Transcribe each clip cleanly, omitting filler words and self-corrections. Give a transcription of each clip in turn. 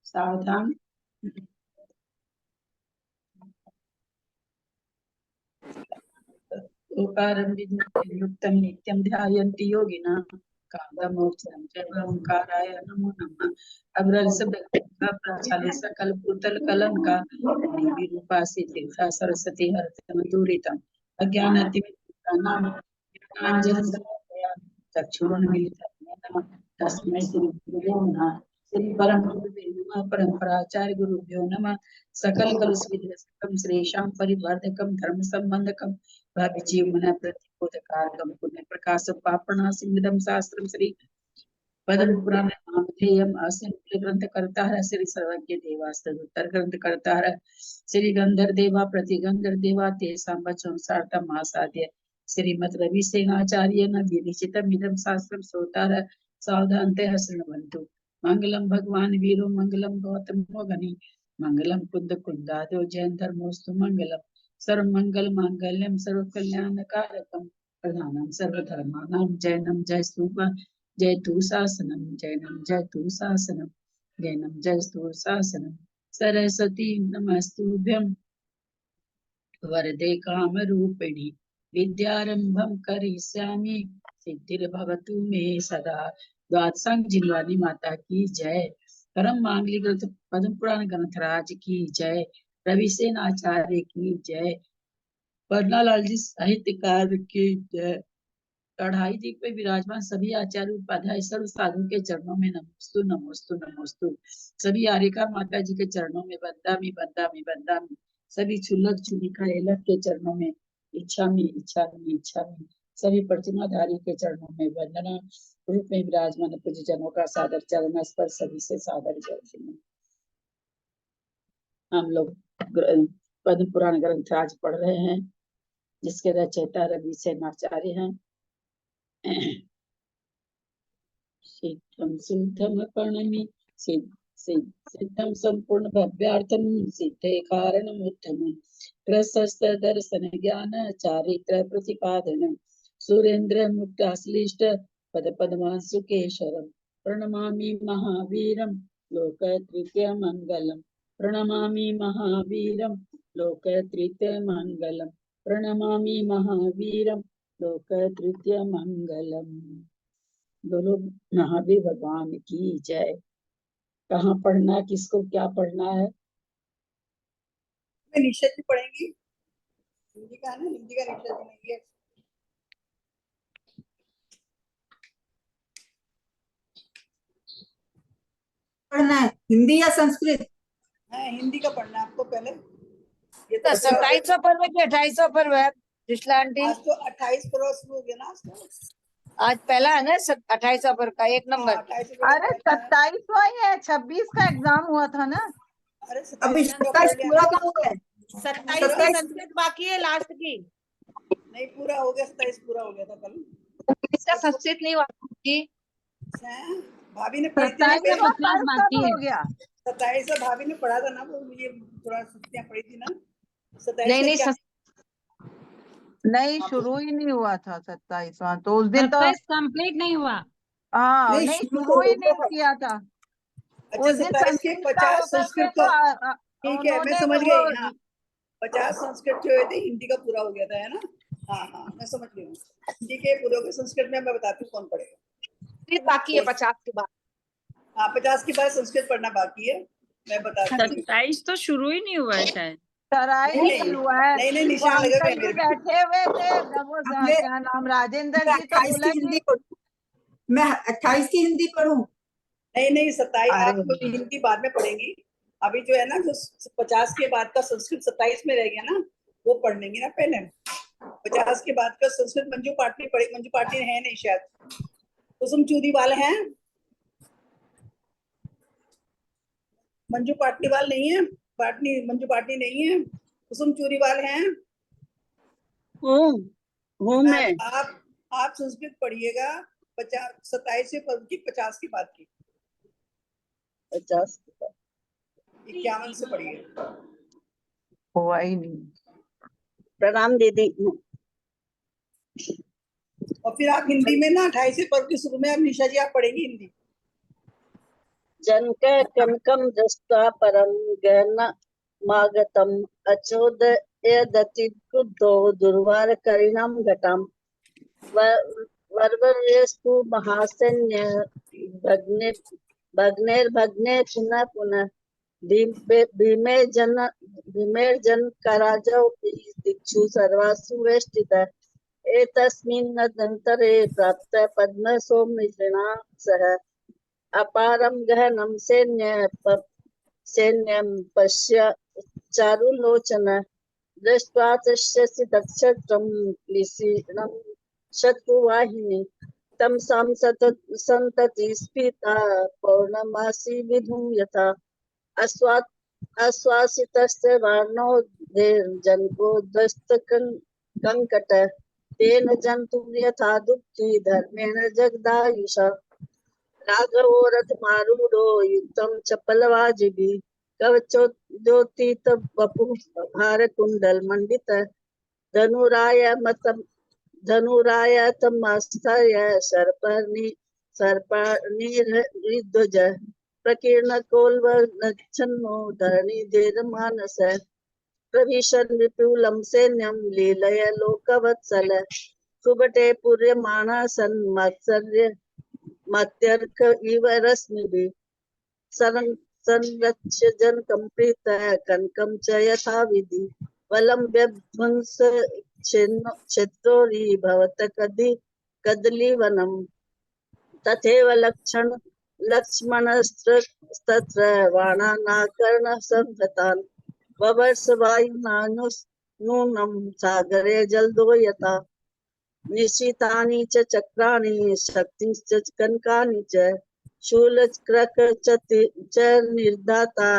सावधान। ओंकारं विधियुक्तं नित्यं ध्यायन्ति योगिनः काममोक्षं च ओंकाराय नमो नमः। अग्रज शब्द का प्रचाले सकल भूतल कलन का विरूपासी तीर्था सरस्वती हरतम दूरितम अज्ञानातिमितं नाम ज्ञानांजन चक्षुरुन्मीलितं तस्मै श्री गुरुभ्यो नमः। श्री परम गुरुभ्यो नमः। परम्पराचार्य गुरुभ्यो नमः। सकल कलुषविध्वंसकं श्रेषां परिवर्धकं धर्म संबंधकं भवजीवमन प्रतिबोधकारकं पुण्य प्रकाश पापणासिंहदं शास्त्रं श्री पद्म पुराण नामधेयम् अस्य ग्रंथ करता है श्री सर्वज्ञ देवास्तुतर ग्रंथ करता है श्री गंधर देवा प्रतिगंधर देवा तेसां वचनं सार्थम आसाद्य श्रीमद् रवि सेनाचार्य न विनिचितम् इदं शास्त्रं श्रोतार सावधानते शृण्वन्तु। मंगलम भगवान वीरो मंगलम गौतमो गनि मंगलम कुंद कुंदादो जैन धर्मोस्तु मंगलम सर्व मंगल मांगल्यम सर्व कल्याणकारकम प्रधानम सर्वधर्माणां जैनम जय स्तूप जय तु शासनम जैनम जय तु शासनम जैनम जय तु शासनम सरस्वती नमस्तुभ्यं वरदे कामरूपिणी विद्यारंभं करिष्यामि सिद्धिर्भवतु मे सदा। द्वादशांग जिनवानी माता की जय। परम मांगलिक ग्रंथ पद्म पुराण ग्रंथराज की जय। रवि सेन आचार्य की जय। पन्नालाल जी साहित्यकार की जय। कढ़ाई दीप पे विराजमान सभी आचार्य उपाध्याय सर्व साधु के चरणों में नमोस्तु नमोस्तु नमोस्तु। सभी आर्यका माता जी के चरणों में बंदामी बंदामी बंदामी। सभी छुल्लक छुलिका एलक के चरणों में इच्छामी इच्छामी इच्छामी। सभी प्रतिमाधारी के चरणों में वंदना रूप में विराजमान पूज्य जनों का सादर चरण स्पर्श सभी से सादर जय। हम लोग पद्म पुराण ग्रंथ आज पढ़ रहे हैं जिसके रचयिता रवि सेन आचार्य हैं। सिद्धं सिद्धं प्रणमि सिद्धं संपूर्ण भव्यार्थं सिद्धे कारणमुत्तमं प्रशस्त दर्शन ज्ञान चारित्र प्रतिपादनं सुरेंद्र मुक्ताश्लिष्ट पद पद्मांशुकेशरं प्रणमामि महावीरं लोकत्रयीय मंगलम प्रणमामि महावीरं लोकत्रयीय मंगलम प्रणमामि महावीरं लोकत्रयीय मंगलम। बोलो महावीर भगवान की जय। कहाँ पढ़ना है, किसको क्या पढ़ना है? निषेध भी पढ़ेंगी। हिंदी का ना, हिंदी का निषेध नहीं है। पढ़ना है हिंदी या संस्कृत? हाँ, हिंदी का पढ़ना है आपको पहले। ये तो 27वां पर्व है कि 28वां पर्व है आंटी? आज तो 28 पर्व शुरू हो गया ना। आज पहला है ना 28वां पर्व का 1 नंबर। अरे 27वां ही है, 26 का एग्जाम हुआ था ना। अरे अभी 27 पूरा का हो गया। 27 की संस्कृत बाकी है लास्ट की। नहीं पूरा हो गया, 27 पूरा हो गया था कल। इसका संस्कृत नहीं हुआ की भाभी ने पढ़ी थी ना, 27 बाकी हो गया। 27 भाभी ने पढ़ा था ना, वो मुझे थोड़ा छुट्टियां पड़ी थी ना। 27 नहीं शुरू ही नहीं हुआ था 27वां, तो उस दिन तो कंप्लीट नहीं हुआ। हाँ नहीं, नहीं शुरू शुरू ही तो नहीं किया था। अच्छा, उस दिन 27 के 50 संस्कृत तो का ठीक है, मैं समझ गई। हाँ 50 संस्कृत जो थे हिंदी का पूरा हो गया था, है ना। हाँ हाँ मैं समझ गई हूँ। ठीक है, पूरे हो गए संस्कृत में। मैं बताती हूँ कौन पढ़ेगा। बाकी है 50 के बाद। हाँ 50 के बाद संस्कृत पढ़ना बाकी है, मैं बताती हूँ। 27 तो शुरू ही नहीं हुआ है शायद। तराई नहीं हुआ है। नहीं वो निशान लगे हुए अंकल हैं जी बैठे हुए थे ना, वो क्या नाम राजेंद्र जी, तो 28 बोला की हिंदी कि पढ़ूं? मैं 28 की हिंदी पढ़ूं? नहीं 27 अरे आप हिंदी बाद में पढ़ेंगी। अभी जो है ना, जो 50 के बाद का संस्कृत 27 में रह गया ना, वो पढ़ लेंगे ना पहले। 50 के बाद का संस्कृत मंजू पाटनी पढ़े। मंजू पाटनी है नहीं शायद, कुसुम चूड़ीवाल हैं। मंजू पाटनीवाल नहीं है, मंजू पाटनी नहीं है, कुसुम चूड़ीवाल हैं। मैं आप संस्कृत पढ़िएगा 27 से 50 के बाद की। 50 51 से पढ़िएगा। हुआ ही नहीं। प्रणाम दीदी। और फिर आप हिंदी में ना 28 से पर्व के शुरू में आप निशा जी आप पढ़ेंगी हिंदी। जनक कनकं दृष्ट्वा परं गहनमागतम् अचोदयदति क्रुद्धो दुर्वारकरिणां घटाम् वर्वर्यस्तु महासैन्य भग्नेर्भग्ने पुनः पुनः भीमेर्जन कराजौ दिक्षु सर्वासु वेष्टितः एतस्मिन्नन्तरे प्राप्त पद्मसौमित्रिणा सह अपारं गहनं सैन्यं पश्य चारुलोचन दृष्ट्वा तस्य दक्षत्रं क्लिशीर्णं शत्रुवाहिनी तं सन्तति स्फीता पौर्णमासी विधुं यथा आश्वासितस्य वार्णोर्जनको दस्तकङ्कट तेन जन्तुं यथा दुःखी धर्मेण जगदायुषा राघवो रथमारूढो युक्तं चपलवाजिभिः कवचोद्योतित वपुः हारकुण्डलमण्डितः धनुरायतमास्थाय सर्पनिर्ध्वज प्रकीर्णकोल्वनच्छन्नो धरणिधीरमानसः प्रविशन् विपुलं सैन्यं लीलय लोकवत्सल सुभटे पूर्यमाणः सन् मत्यर्क इव रश्मिभिः संरक्ष्य जनकं प्रीतः कनकं च यथाविधि वलं व्यध्वंस क्षेत्रोरि भवत कदलीवनं तथैव लक्ष्मणस्तत्र बाणानाकर्णः संहतान् ववर्ष वायुना नूनं सागरे जलदो यथा निशितानि च चक्राणि शक्तिश्च कनकानि च शूलक्रक च निर्धाता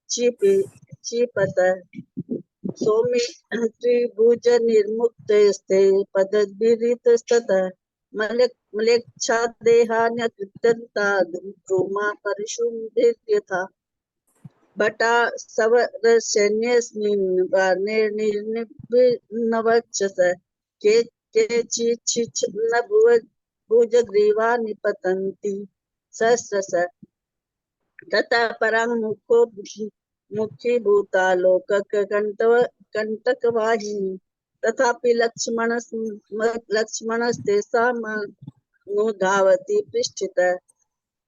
क्षिपत सौम्य त्रिभुज निर्मुक्तस्ते पदद्भिरितस्ततः मलेच्छादेहान्यकृत्यन्ता द्रुमा परिशुम्भिर्यथा भटा सवरसैन्यस्मिन् वार्णेर्निर्निवक्षस केचिच्छिन्न भुजग्रीवा निपतन्ति सहस्रश ततः परं मुखीभूता लोककण्टकवाहिनी तथापि लक्ष्मणस्तेषामनुधावति पृष्ठतः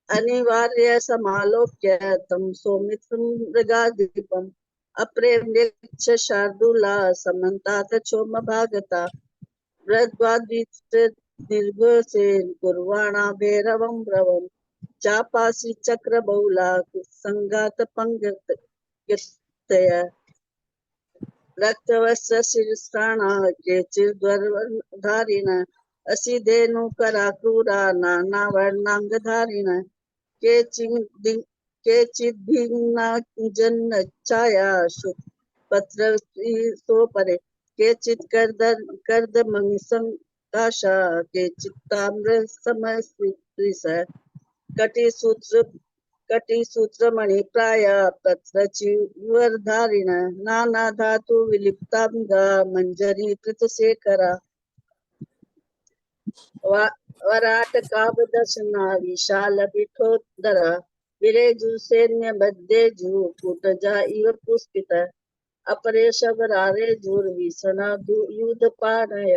अनिवार्य समालोक्य तं सौमित्रं मृगाधिपम् अप्रेम्यक्ष शार्दूला समन्तात् क्षोमभागता वृद्वाद्वित्रदीर्घसेन कुर्वाणा भैरवं ब्रवम् चापासि चक्रबहुला कुत्सङ्गातपङ्गतय रक्तवस्त्रशिरस्त्राणा केचिद्वरधारिण असिधेनुकराक्रूरा नानावर्णाङ्गधारिण केचिद्भिन्नाजन्नच्छाया पत्रसोपरे केचित् कर्दमंसङ्काशा केचित्ताम्रसमश्रीस कटिसूत्रमणिप्राय पत्रचिवर्धारिण नानाधातु विलिप्ताङ्गा मञ्जरी कृतशेखरा वराटकावदर्शना विशालपीठोदरा विरेजुसैन्यबद्धेजु कूटजा इव पुष्पितः अपरेशवरारेजुर्विसनायुधपाणय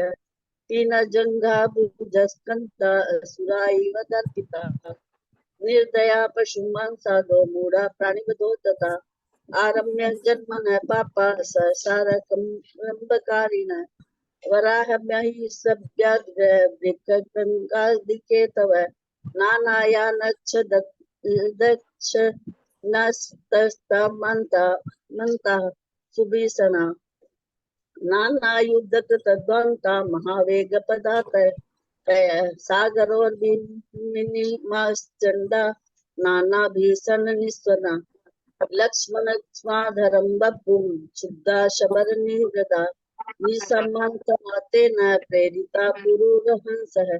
तीनजङ्घाभुजस्कन्धा असुरा इव दर्पिता निर्दया पशुमांसादो मूढा प्राणिवधो तथा आरम्य जन्मनः पापा ससारकम्बकारिण वराहम्यहि सभ्याद्वृक्कङ्गादिके तव नानायानच्छदक्षनस्तस्तामन्ताः सुभीषणा नानायुद्धकृतध्वन्ता महावेगपदातय सागरोर्विनिमाश्चण्डा नानाभीषणनिस्वना लक्ष्मणस्माधरं बभ्रुं शुद्धा शबरनिर्गदा निसम्मतमातेन प्रेरिता पुरुरहंसः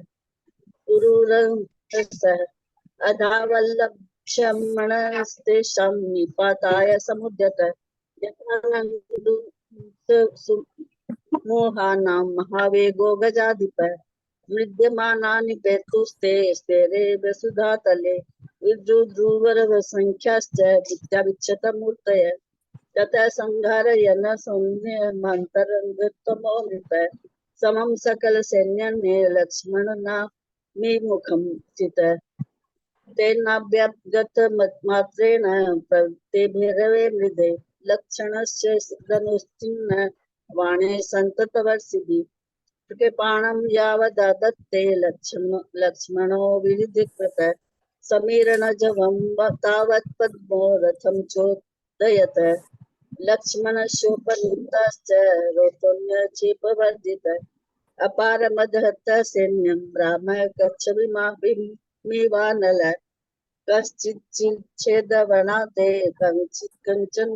अधावल्लक्ष्मणस्तेषां निपाताय समुद्यत यथा मोहानां महावेगो गजाधिपः विद्यमानानि पेतुस्ते स्तेरे वसुधा तले विद्रुद्रुवर संख्याश्च विद्याविच्छतमूर्तय तथा संहारयन सौम्यमन्तरङ्गत्वमोनित समं सकल सैन्यन्ने लक्ष्मणना मुखं चित तेनाभ्यगत मात्रेण प्रवृत्ते भैरवे मृदे लक्षणस्य धनुश्चिह्न वाणे सन्ततवर्षिभिः कृपाणं यावददत्ते लक्ष्मणो विविधिकृत समीरणजवं तावत् पद्मो रथं चोदयत लक्ष्मणस्योपनीताश्च रोतोन्यक्षेपवर्जित अपारमदहत सैन्यं राम कच्छविमाभिमेवानल कश्चिच्छेदवनाते कञ्चन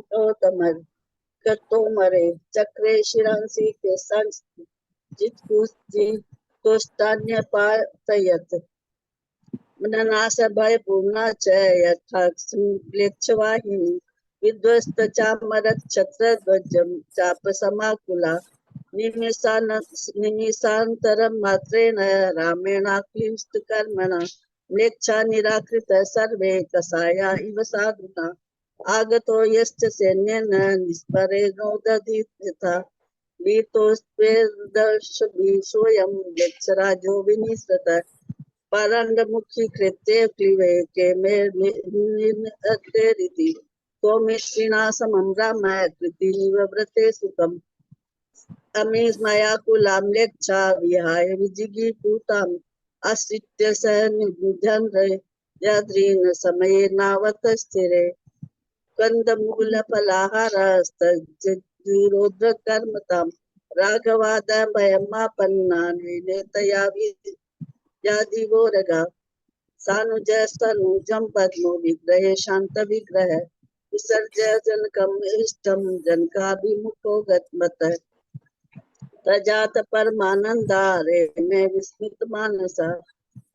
कतोमरे चक्रे शिरांसि केषाञ्चित्कुस्तितोष्टान्यपातयत् नाश भयपूर्णा च यथा म्लेच्छवाहिनी विध्वस्त चामरक्षत्रध्वजं चापसमाकुला निमिषान्तरं मात्रेण रामेणाक्लिष्टकर्मणा म्लेच्छा निराकृत सर्वे कषाया इव साधुना आगतो यश्च सैन्येन निस्परेणोदधीत्यथा वीतोस्त्वेदर्शभिषोऽयं म्लेच्छराजो विनिसृत परन्दमुखी कृत्ये क्लिवे केमेर्निर्निर्तेरिति त्वमिष्टिना समं राम कृतिनिवव्रते सुखम् अमेस्मया कुलां म्लेच्छा विहाय विजिगीषूताम् आश्रित्य स निबुध्यन्ते याद्रीन् समये नावत स्थिरे कन्दमूलफलाहारस्तज्जुरोद्रकर्मताम् राघवादभयमापन्ना नेतया यादिवोरगा सानुजस्तनुजं पद्मो विग्रहे शांत विग्रह विसर्ज जनकम् इष्टं जनकाभिमुखो गतमतः प्रजात परमानंदारे में विस्मित मानसा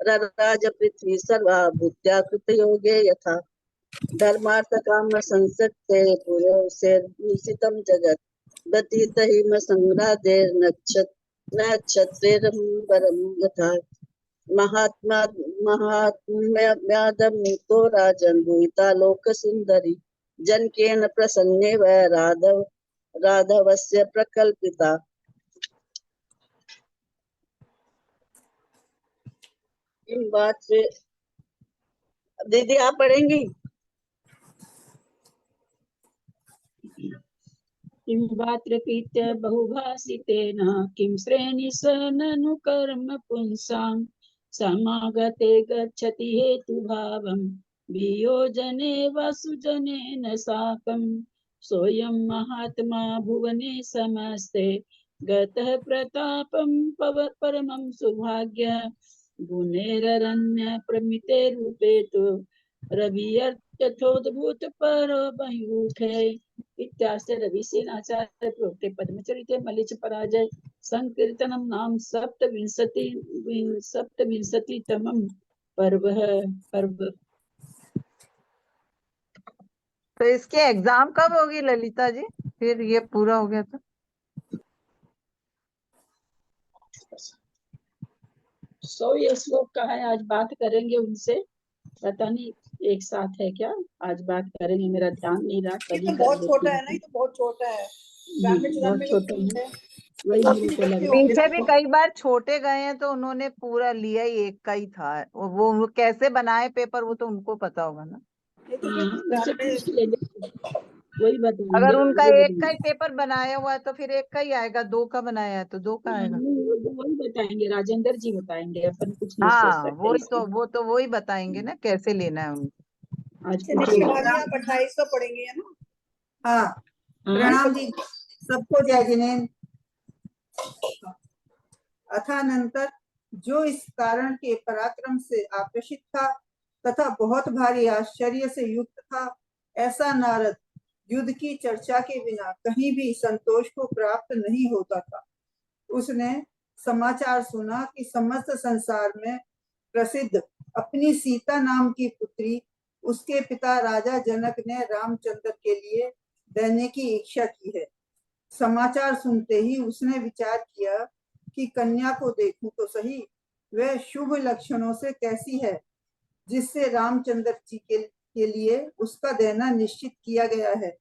रराज पृथ्वी सर्वा भूत्या कृत योगे यथा धर्मार्थ काम संसक्ते पुरो से निशितम जगत व्यतीत हिम संग्रादे नक्षत्रेरंबरम यथा महात्म्यादमुतो राजन् दुहिता लोक सुंदरी जनकेन प्रसन्नेव राघवस्य प्रकल्पिता। इन बात से दीदी आप पढ़ेंगी? किं वात्रकृत्य बहुभाषितेन किं श्रेणिसननु कर्म पुंसां समागते गच्छति हेतुभावं वियोजने वसुजनेन साकं सोऽयं महात्मा भुवने समस्ते गतः प्रतापं परमं सुभाग्य गुणैररण्य प्रमिते रूपे तु रवियर्थोद्भूत परमयूखे इत्यास्य रविसेनाचार्य प्रोक्ते पद्मचरिते मलिच पराजय संकीर्तनम नाम सप्तविंशतितमं पर्व। तो इसके एग्जाम कब होगी ललिता जी? फिर ये पूरा हो गया तो 100 श्लोक का है, आज बात करेंगे उनसे, पता नहीं एक साथ है क्या, आज बात करेंगे, मेरा ध्यान नहीं रहा। ये तो बहुत छोटा है ना, ये तो बहुत छोटा है। बहुत छोटा है, वही मेरे को लग रहा पीछे भी है। कई बार छोटे गए हैं तो उन्होंने पूरा लिया ही एक का ही था। वो कैसे बनाए पेपर वो तो उनको पता होगा ना। ये तो उनसे पूछ लेंगे, वही बताएंगे। अगर उनका वही एक का ही पेपर बनाया हुआ है तो फिर एक का ही आएगा, 2 का बनाया है तो 2 का आएगा। वही बताएंगे, राजेंद्र जी बताएंगे, अपन कुछ नहीं सोच हाँ सकते वही इसमें। वही बताएंगे ना कैसे लेना है उनको। आज चलिए पूछ भाभी आप 2800 पढ़ेंगे है ना? हाँ, प्रणाम जी सबको, जय जिनेन्द्र। अथानंतर जो इस कारण के पराक्रम से आकर्षित था तथा बहुत भारी आश्चर्य से युक्त था, ऐसा नारद युद्ध की चर्चा के बिना कहीं भी संतोष को प्राप्त नहीं होता था। उसने समाचार सुना कि समस्त संसार में प्रसिद्ध अपनी सीता नाम की पुत्री उसके पिता राजा जनक ने रामचंद्र के लिए देने की इच्छा की है। समाचार सुनते ही उसने विचार किया कि कन्या को देखूं तो सही, वह शुभ लक्षणों से कैसी है, जिससे रामचंद्र जी के लिए उसका देना निश्चित किया गया है।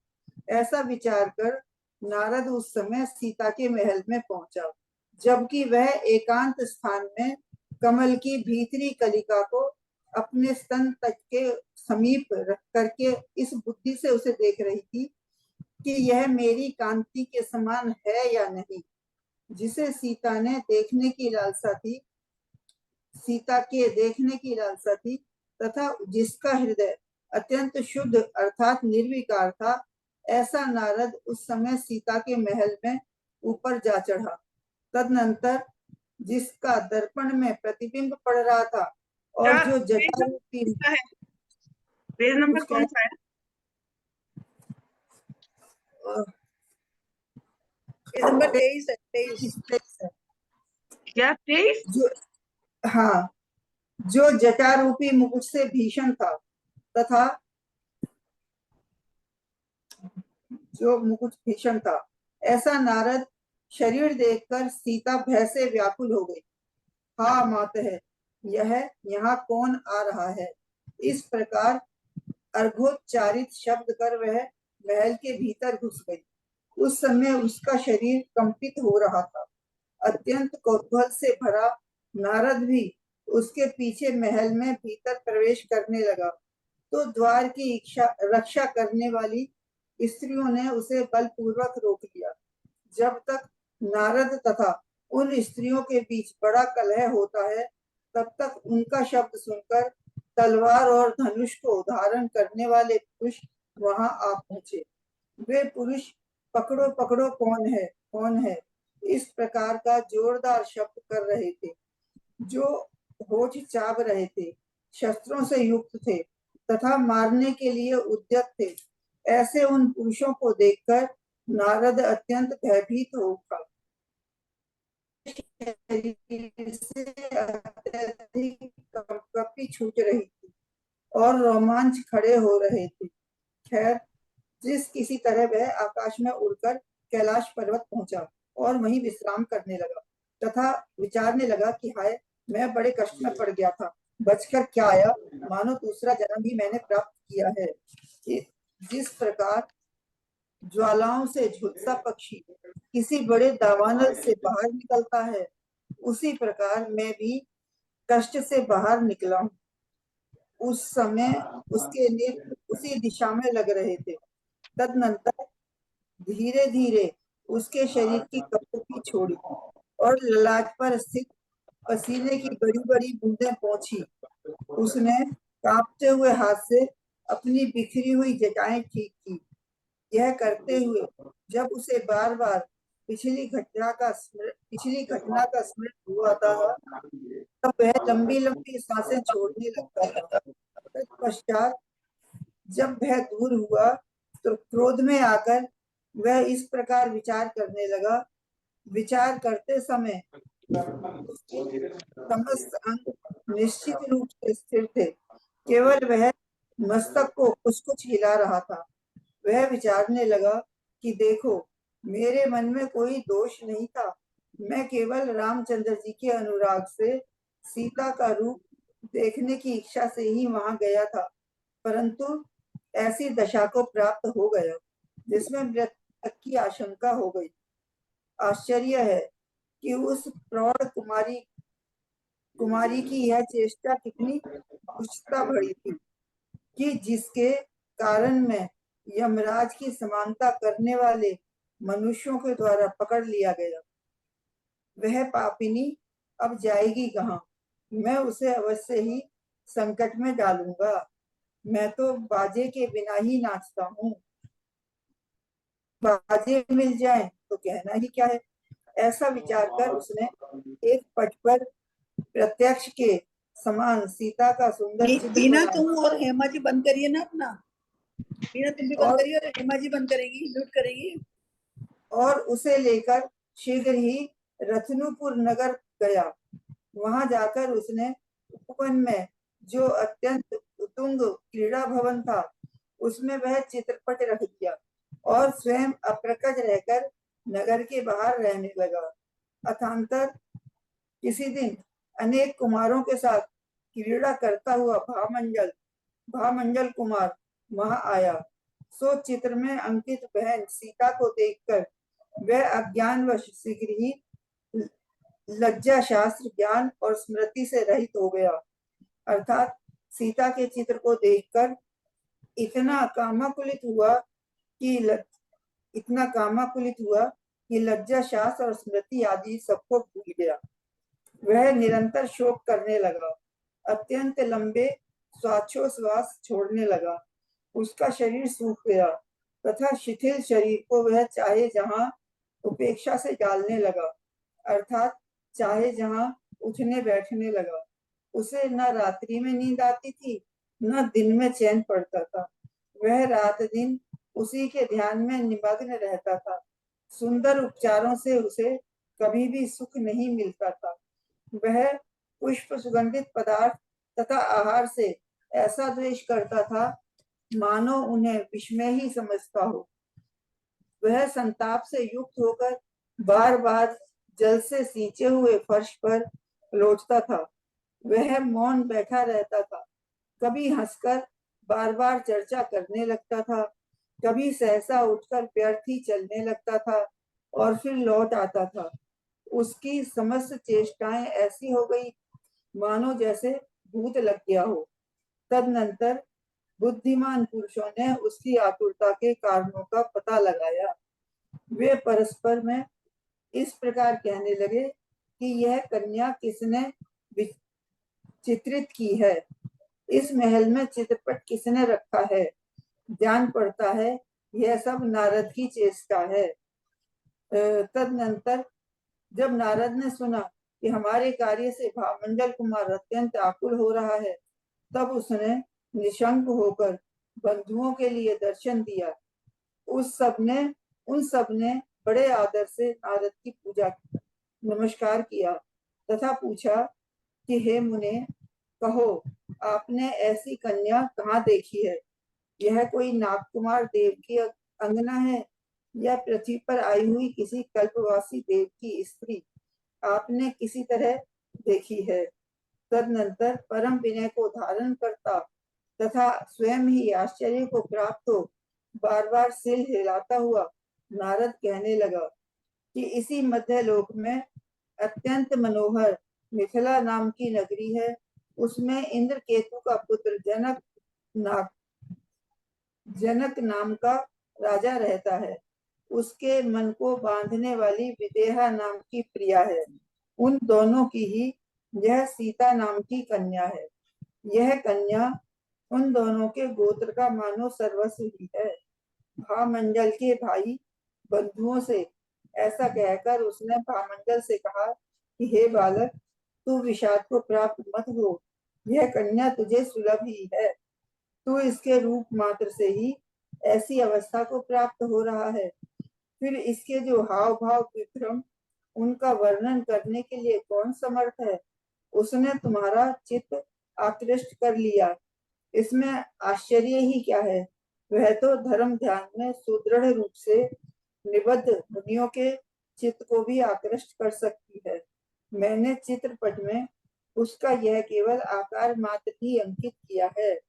ऐसा विचार कर नारद उस समय सीता के महल में पहुंचा, जबकि वह एकांत स्थान में कमल की भीतरी कलिका को अपने स्तन तक के समीप रख करके इस बुद्धि से उसे देख रही थी कि यह मेरी कांति के समान है या नहीं। जिसे सीता के देखने की लालसा थी तथा जिसका हृदय अत्यंत शुद्ध अर्थात निर्विकार था, ऐसा नारद उस समय सीता के महल में ऊपर जा चढ़ा। तदनंतर जिसका दर्पण में प्रतिबिंब पड़ रहा था और जो जटारूपी पेज नंबर कौन सा है? पेज नंबर 23 है। 23 क्या 23? जो हाँ, जो जटारूपी मुकुट से भीषण था तथा जो मुकुट भीषण था, ऐसा नारद शरीर देखकर सीता भय से व्याकुल हो गई। हा मातः, यह यहाँ कौन आ रहा है? इस प्रकार अर्घोच्चारित शब्द कर वह महल के भीतर घुस गई। उस समय उसका शरीर कंपित हो रहा था। अत्यंत कौतूहल से भरा नारद भी उसके पीछे महल में भीतर प्रवेश करने लगा, तो द्वार की रक्षा करने वाली स्त्रियों ने उसे बलपूर्वक रोक लिया। जब तक नारद तथा उन स्त्रियों के बीच बड़ा कलह होता है, तब तक उनका शब्द सुनकर तलवार और धनुष को धारण करने वाले पुरुष वहां आ पहुंचे। वे पुरुष पकड़ो पकड़ो कौन है इस प्रकार का जोरदार शब्द कर रहे थे, जो होठ चाप रहे थे, शस्त्रों से युक्त थे तथा मारने के लिए उद्यत थे। ऐसे उन पुरुषों को देखकर नारद अत्यंत भयभीत हो उठा। से अत्यधिक कंपी छूट रही थी और रोमांच खड़े हो रहे थे। खैर, जिस किसी तरह वह आकाश में उड़कर कैलाश पर्वत पहुंचा और वहीं विश्राम करने लगा तथा विचारने लगा कि हाय, मैं बड़े कष्ट में पड़ गया था, बचकर क्या आया, मानो दूसरा जन्म भी मैंने प्राप्त किया है। जिस प्रकार ज्वालाओं से झुलसा पक्षी किसी बड़े दावानल से बाहर निकलता है, उसी प्रकार मैं भी कष्ट से बाहर निकला हूँ। उस समय उसके नेत्र उसी दिशा में लग रहे थे। तदनंतर धीरे धीरे उसके शरीर की कपड़े छोड़ी और ललाट पर स्थित पसीने की बड़ी बड़ी बूंदें पहुंची। उसने कांपते हुए हाथ से अपनी बिखरी हुई जटाएं ठीक की। यह करते हुए जब उसे बार बार पिछली घटना का स्मरण हुआ था, तब वह लंबी लंबी सांसें छोड़ने लगता था। तत्पश्चात जब वह दूर हुआ तो क्रोध में आकर वह इस प्रकार विचार करने लगा। विचार करते समय समस्त अंग निश्चित रूप से स्थिर थे, केवल वह मस्तक को कुछ कुछ हिला रहा था। वह विचारने लगा कि देखो, मेरे मन में कोई दोष नहीं था, मैं केवल रामचंद्र जी के अनुराग से सीता का रूप देखने की इच्छा से ही वहां गया था, परंतु ऐसी दशा को प्राप्त हो गया जिसमें मृत्यु तक की आशंका हो गई। आश्चर्य है कि उस प्रौढ़ कुमारी की यह चेष्टा कितनी दुष्टता भरी थी कि जिसके कारण मैं यमराज की समानता करने वाले मनुष्यों के द्वारा पकड़ लिया गया। वह पापिनी अब जाएगी कहाँ? मैं उसे अवश्य ही संकट में डालूंगा। मैं तो बाजे के बिना ही नाचता हूँ, बाजे मिल जाए तो कहना ही क्या है। ऐसा विचार कर उसने एक पट पर प्रत्यक्ष के समान सीता का सुंदर चित्र बीना, बनाया। तुम और हेमा जी बंद करिए ना अपना। बीना, तुम भी बंद करिए और हेमा जी बंद करेगी, म्यूट करेगी। और उसे लेकर शीघ्र ही रत्नपुर नगर गया। वहां जाकर उसने उपवन में जो अत्यंत उत्तुंग क्रीड़ा भवन था, उसमें वह चित्रपट रख दिया और स्वयं अप्रकट रहकर नगर के बाहर रहने लगा। अथांतर किसी दिन अनेक कुमारों के साथ क्रीड़ा करता हुआ भामंजल कुमार वहां आया। सो चित्र में अंकित बहन सीता को देखकर वह अज्ञानवश शीघ्र ही लज्जा, शास्त्र ज्ञान और स्मृति से रहित हो गया। अर्थात सीता के चित्र को देखकर इतना कामाकुलित हुआ कि लज्जा, शास्त्र और स्मृति आदि सबको भूल गया। वह निरंतर शोक करने लगा, अत्यंत लंबे श्वासोच्छ्वास छोड़ने लगा। उसका शरीर सूख गया तथा शिथिल शरीर को वह चाहे जहां उपेक्षा से डालने लगा, अर्थात चाहे जहां उठने बैठने लगा। उसे न रात्रि में नींद आती थी, न दिन में चैन पड़ता था। वह रात दिन उसी के ध्यान में निमग्न रहता था। सुंदर उपचारों से उसे कभी भी सुख नहीं मिलता था। वह पुष्प, सुगंधित पदार्थ तथा आहार से ऐसा द्वेष करता था मानो उन्हें विषमय ही समझता हो। वह संताप से युक्त होकर बार बार जल से सींचे हुए फर्श पर लौटता था। वह मौन बैठा रहता था, कभी हंसकर बार बार चर्चा करने लगता था, कभी सहसा उठकर व्यर्थ ही चलने लगता था और फिर लौट आता था। उसकी समस्त चेष्टाएं ऐसी हो गई मानो जैसे भूत लग गया हो। तदनंतर बुद्धिमान पुरुषों ने उसकी आतुरता के कारणों का पता लगाया। वे परस्पर में इस प्रकार कहने लगे कि यह कन्या किसने चित्रित की है, इस महल में चित्रपट किसने रखा है। जान पड़ता है यह सब नारद की चेष्टा है। तदनंतर जब नारद ने सुना कि हमारे कार्य से भामंडल कुमार अत्यंत आकुल हो रहा है, तब उसने निशंक होकर बंधुओं के लिए दर्शन दिया। उन सब ने बड़े आदर से नारद की पूजा की, नमस्कार किया तथा पूछा कि हे मुने, कहो आपने ऐसी कन्या कहाँ देखी है? यह कोई नागकुमार देव की अंगना है या पृथ्वी पर आई हुई किसी कल्पवासी देव की स्त्री आपने किसी तरह देखी है? तदनंतर परम विनय को धारण करता तथा स्वयं ही आश्चर्य को प्राप्त हो बार बार सिर हिलाता हुआ नारद कहने लगा कि इसी मध्य लोक में अत्यंत मनोहर मिथिला नाम की नगरी है। उसमें इंद्र केतु का पुत्र जनक नाम का राजा रहता है। उसके मन को बांधने वाली विदेहा नाम की प्रिया है। उन दोनों की ही यह सीता नाम की कन्या है। यह कन्या उन दोनों के गोत्र का मानो सर्वस्व ही है। भामंडल के भाई बंधुओं से ऐसा कहकर उसने भामंडल से कहा कि हे बालक, तू विषाद को प्राप्त मत हो, यह कन्या तुझे सुलभ ही है। तू इसके रूप मात्र से ही ऐसी अवस्था को प्राप्त हो रहा है, फिर इसके जो हाव भाव विक्रम, उनका वर्णन करने के लिए कौन समर्थ है? उसने तुम्हारा चित्त आकृष्ट कर लिया, इसमें आश्चर्य ही क्या है? वह तो धर्म ध्यान में सुदृढ़ रूप से निबद्ध मुनियों के चित्त को भी आकृष्ट कर सकती है। मैंने चित्रपट में उसका यह केवल आकार मात्र ही अंकित किया है।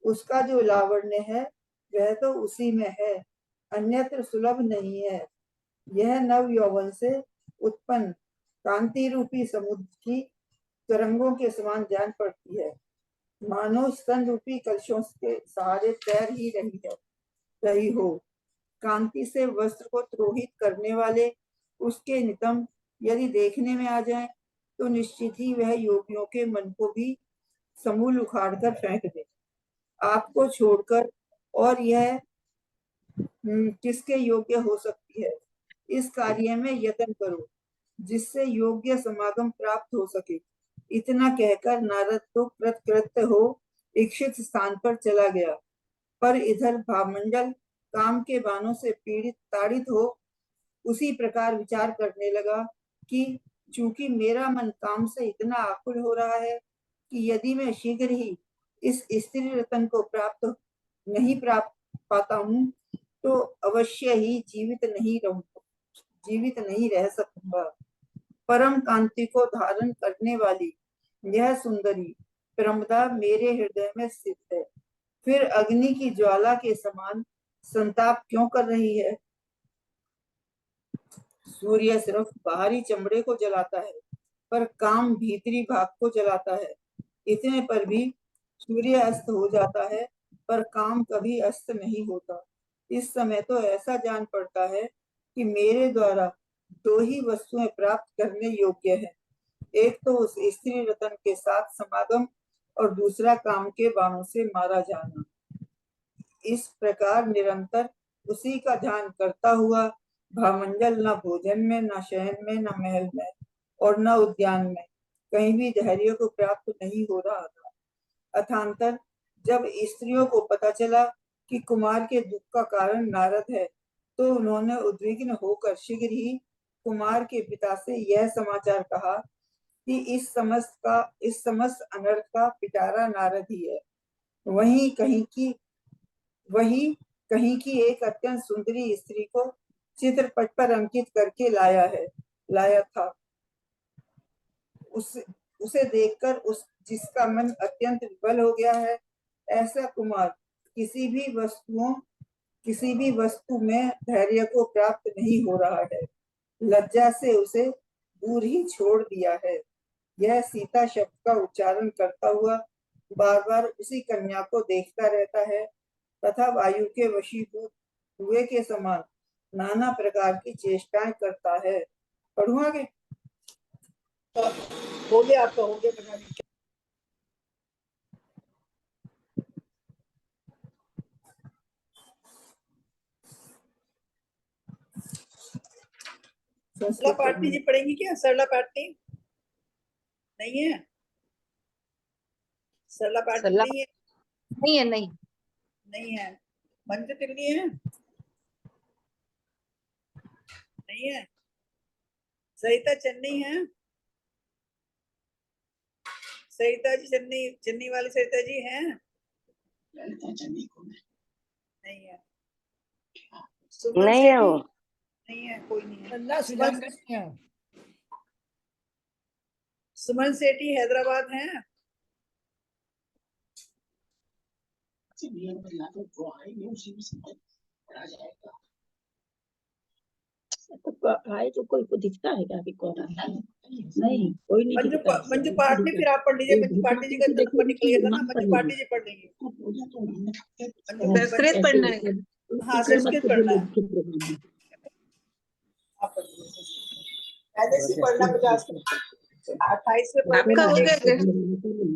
उसका जो लावण्य है वह तो उसी में है, अन्यत्र सुलभ नहीं है। यह नव यौवन से उत्पन्न कांति रूपी समुद्र की तरंगों के समान जान पड़ती है, मानो स्तन रूपी कलशों के सहारे तैर ही रही हो। कांति से वस्त्र को द्रोहित करने वाले उसके नितंब यदि देखने में आ जाएं, तो निश्चित ही वह योगियों के मन को भी समूल उखाड़ कर फेंक दे। आपको छोड़कर और यह किसके योग्य हो सकती है? इस कार्य में यत्न करो जिससे योग्य समागम प्राप्त हो सके। इतना कहकर नारद तो कृतकृत्य हो इच्छित स्थान पर चला गया। पर इधर भामंडल काम के बाणों से पीड़ित ताड़ित हो उसी प्रकार विचार करने लगा कि चूंकि मेरा मन काम से इतना आकुल हो रहा है कि यदि मैं शीघ्र ही इस स्त्री रत्न को नहीं पाता हूँ, तो अवश्य ही जीवित नहीं रह सकूंगा। परम कांति को धारण करने वाली यह सुंदरी प्रमदा मेरे हृदय में स्थित है, फिर अग्नि की ज्वाला के समान संताप क्यों कर रही है? सूर्य सिर्फ बाहरी चमड़े को जलाता है, पर काम भीतरी भाग को जलाता है। इतने पर भी सूर्य अस्त हो जाता है, पर काम कभी अस्त नहीं होता। इस समय तो ऐसा जान पड़ता है कि मेरे द्वारा दो ही वस्तुएं प्राप्त करने योग्य है, एक तो उस स्त्री रतन के साथ समागम और दूसरा काम के बाणों से मारा जाना। इस प्रकार निरंतर उसी का ध्यान करता हुआ भावंजल न भोजन में, न शयन में, न महल में और न उद्यान में कहीं भी धैर्य को प्राप्त नहीं हो रहा था। अथांतर जब स्त्रियों को पता चला कि कुमार के दुख का कारण नारद है, तो उन्होंने उद्विग्न होकर शीघ्र ही कुमार के पिता से यह समाचार कहा कि इस समस्त अनर्थ का पिटारा नारद ही है। वही कहीं की एक अत्यंत सुंदरी स्त्री को चित्रपट पर अंकित करके लाया था। उसे देखकर जिसका मन अत्यंत विफल हो गया है, ऐसा कुमार किसी भी वस्तु में धैर्य को प्राप्त नहीं हो रहा है। लज्जा से उसे दूर ही छोड़ दिया है। यह सीता शब्द का उच्चारण करता हुआ बार बार उसी कन्या को देखता रहता है तथा वायु के वशीभूत हुए के समान नाना प्रकार की चेष्टाएं करता है। पढ़ूं आगे? हो गया आपका, हो गया पता नहीं। सरला पाटनी जी पढ़ेंगी क्या? सरला पाटनी नहीं है? सरला पाटनी सरला- नहीं है? नहीं है, नहीं। नहीं है। मंजू तिल्ली है? नहीं है। सरिता चन्नी है? सरिता जी चन्नी वाली सरिता जी हैं? नहीं है। सुमन नहीं है वो। सेठी? नहीं है, कोई नहीं है। सुमन सेठी हैदराबाद हैं? आए तो कोई को दिखता है क्या कि कौन आता है? नहीं, कोई नहीं दिखता है। मंजू पाटनी, फिर आप पढ़ लीजिए। मंजू पाटनी जी का नंबर निकल गया था ना, मंजू पाटनी जी पढ़ लेंगे। संस्कृत पढ़ना है। हाँ, संस्कृत पढ़ना है। आप पढ़ लीजिए। पहले से पढ़ना 50 28 में पढ़ आपका हो लेना। गया क्या?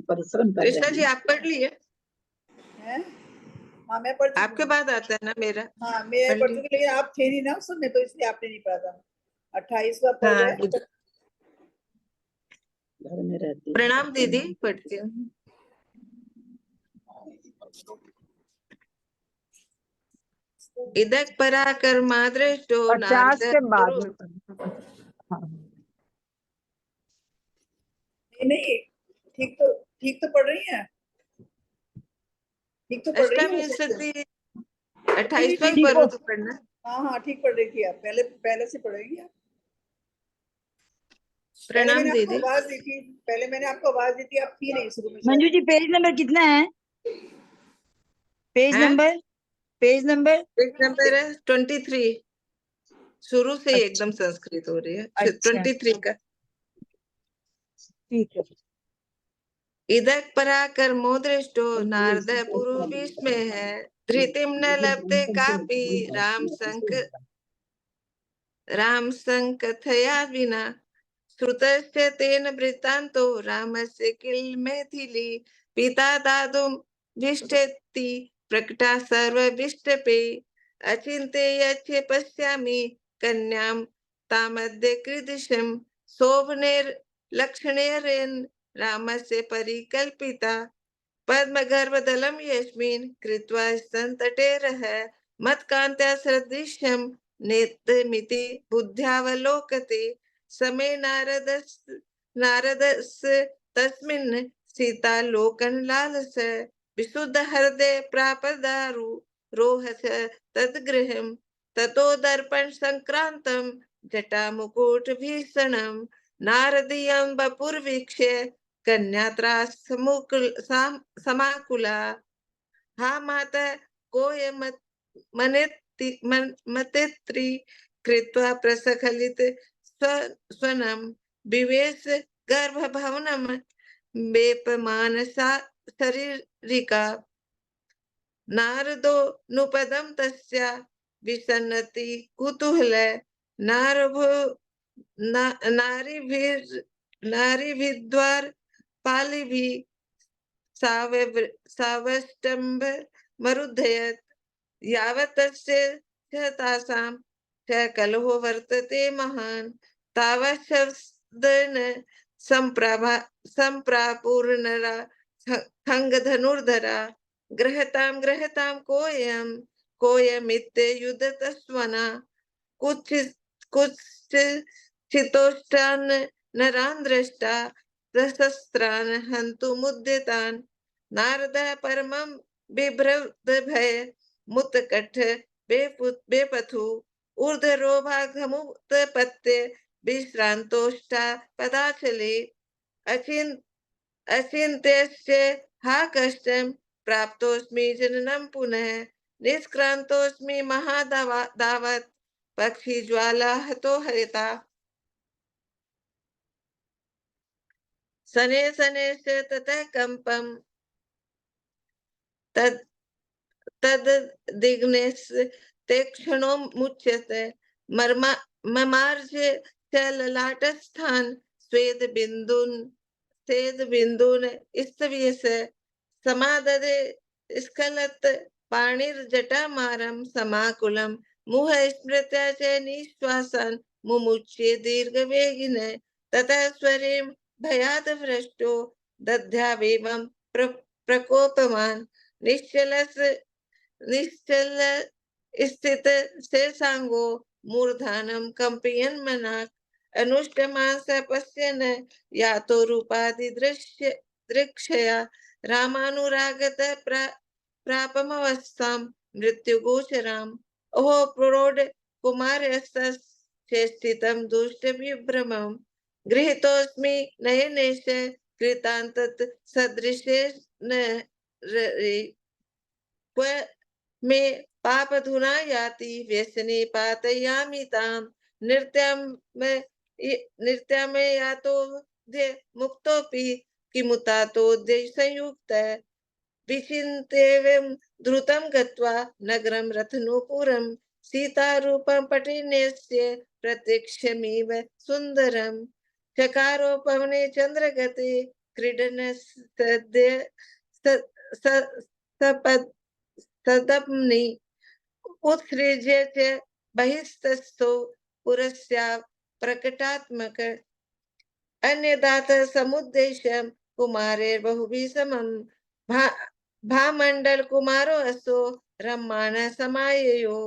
परिश्रम कर कृष्णा रहे जी हैं। आप पढ़ लिए? हैं? हाँ, मैं पढ़ चुकी आपके हूँ। बाद आता है ना मेरा? हाँ, मैं पढ़ पढ़ ली। चुकी, लेकिन आप थे नहीं ना उस समय, तो इसलिए आपने नहीं पढ़ा था। 28वां पढ़ हाँ, रहे। घर में रहती है। प्रणाम दीदी, पढ़ती हूँ। इदक पराकर्मा दृष्टो 50 के बाद नारद में पढ़ना। हाँ। नहीं, ठीक तो पढ़ रही हैं। ठीक तो पढ़ रही है। अष्टाविंशति 28वां ठीक पर्व तो पढ़ना। हाँ, ठीक पढ़ रही थी आप। पहले से पढ़ेंगी आप। पहले प्रणाम मैंने आपको दीदी। आवाज दी थी। आप थी नहीं शुरू में। मंजू जी पेज नंबर कितना है? Page number page number 23। शुरू से ही एकदम संस्कृत हो रही है। 23 का। ठीक है। इदक पराकर्मो दृष्टो नारद पूर्वीस्म है धृतिम न लभते कापि राम संकथया विना श्रुतस्य तेन वृत्तान्तो रामस्य किल मैथिली पिता दादुम विष्टेति प्रकटा सर्वविष्टपे अचिन्त्य पश्यामि कन्यां तामद्य कृदिशं शोभनेर लक्षणेरेन रामस्य परिकल्पिता पद्मगर्भदलं यस्मिन् कृत्वा स्तनतटेरः मत्कान्त्या सदृशं नेत्रमिति बुद्ध्यावलोकते समे नारदस्य तस्मिन् सीतालोकनलालस विशुद्ध हृदय प्रापदारु रोहस तद्गृहं ततो दर्पण संक्रांतं जटामुकुट भीषणं नारदीयं वपुर्वीक्ष्य कन्यात्रा समाकुला हा माता कोय मतेत्री कृत्वा प्रस्खलित स्वनम विवेश गर्भभवनम वेपमानसा शरीरिका नारदो नुपदम तस्या विसन्नति कुतूहल नारभो नारीभिर्द्वार पालिभि सावष्टम्भ मरुद्धयत् यावत् तस्य च तासां च कलहो वर्तते महान् तावत् शब्देन सम्प्रापूर्णरा खङ्गधनुर्धरा गृहतां कोयमित्य युद्धतस्वना कुत्सितोष्टान् नरान् दृष्टा सशस्त्रान् हन्तुमुद्यतान् नारदः परमं बिभ्रद्भय मुत्कण्ठ बेपथु ऊर्ध्वरोभागमुत्पत्य विश्रान्तोष्टा पदाचले अचिन्त्यस्य हा कष्टं प्राप्तोऽस्मि जननं पुनः निष्क्रान्तोऽस्मि महादावत् पक्षी ज्वाला हतो हरिता सने च ततः कंपम तद दिग्नेस्य ते क्षणो मुच्यते ममार्ज च ललाटस्थान स्वेद बिंदुन स्तव्यस समाददे स्खलत पाणिर्जटामारं समाकुलं मुह स्मृत्या च निश्वासान् मुमुच्ये दीर्घवेगिन ततः स्वरें भयाद भ्रष्टो दध्यावेवं प्रकोपमान् निश्चल स्थित शेषांगो मूर्धानं कंपयन् मनाक् अनुष्टमास पश्यन् यातो रूपादि दृक्षया रामानुरागत प्रापमवस्थां मृत्युगोचराम् ओहो प्रोढ कुमारस्थितं दुष्टविभ्रमं गृहीतोऽस्मि नयनेश कृतान्तत् सदृशेन मे पापधुना याति व्यसने पातयामि तां नृत्यामे यातो मुक्तोऽपि किमुतातोऽद्य संयुक्त विचिन्त्येवं द्रुतं गत्वा नगरं रत्नपुरं सीतारूपं पठिन्यस्य प्रत्यक्षमेव सुन्दरं चकारो पवने चन्द्रगते क्रीडन सदप्नि उत्सृज्य च बहिस्तस्थो पुरस्या प्रकटात्मक अन्यदात समुद्देश्यं कुमारे बहुभिः समं भामण्डल कुमारो असो रम्माण समाययो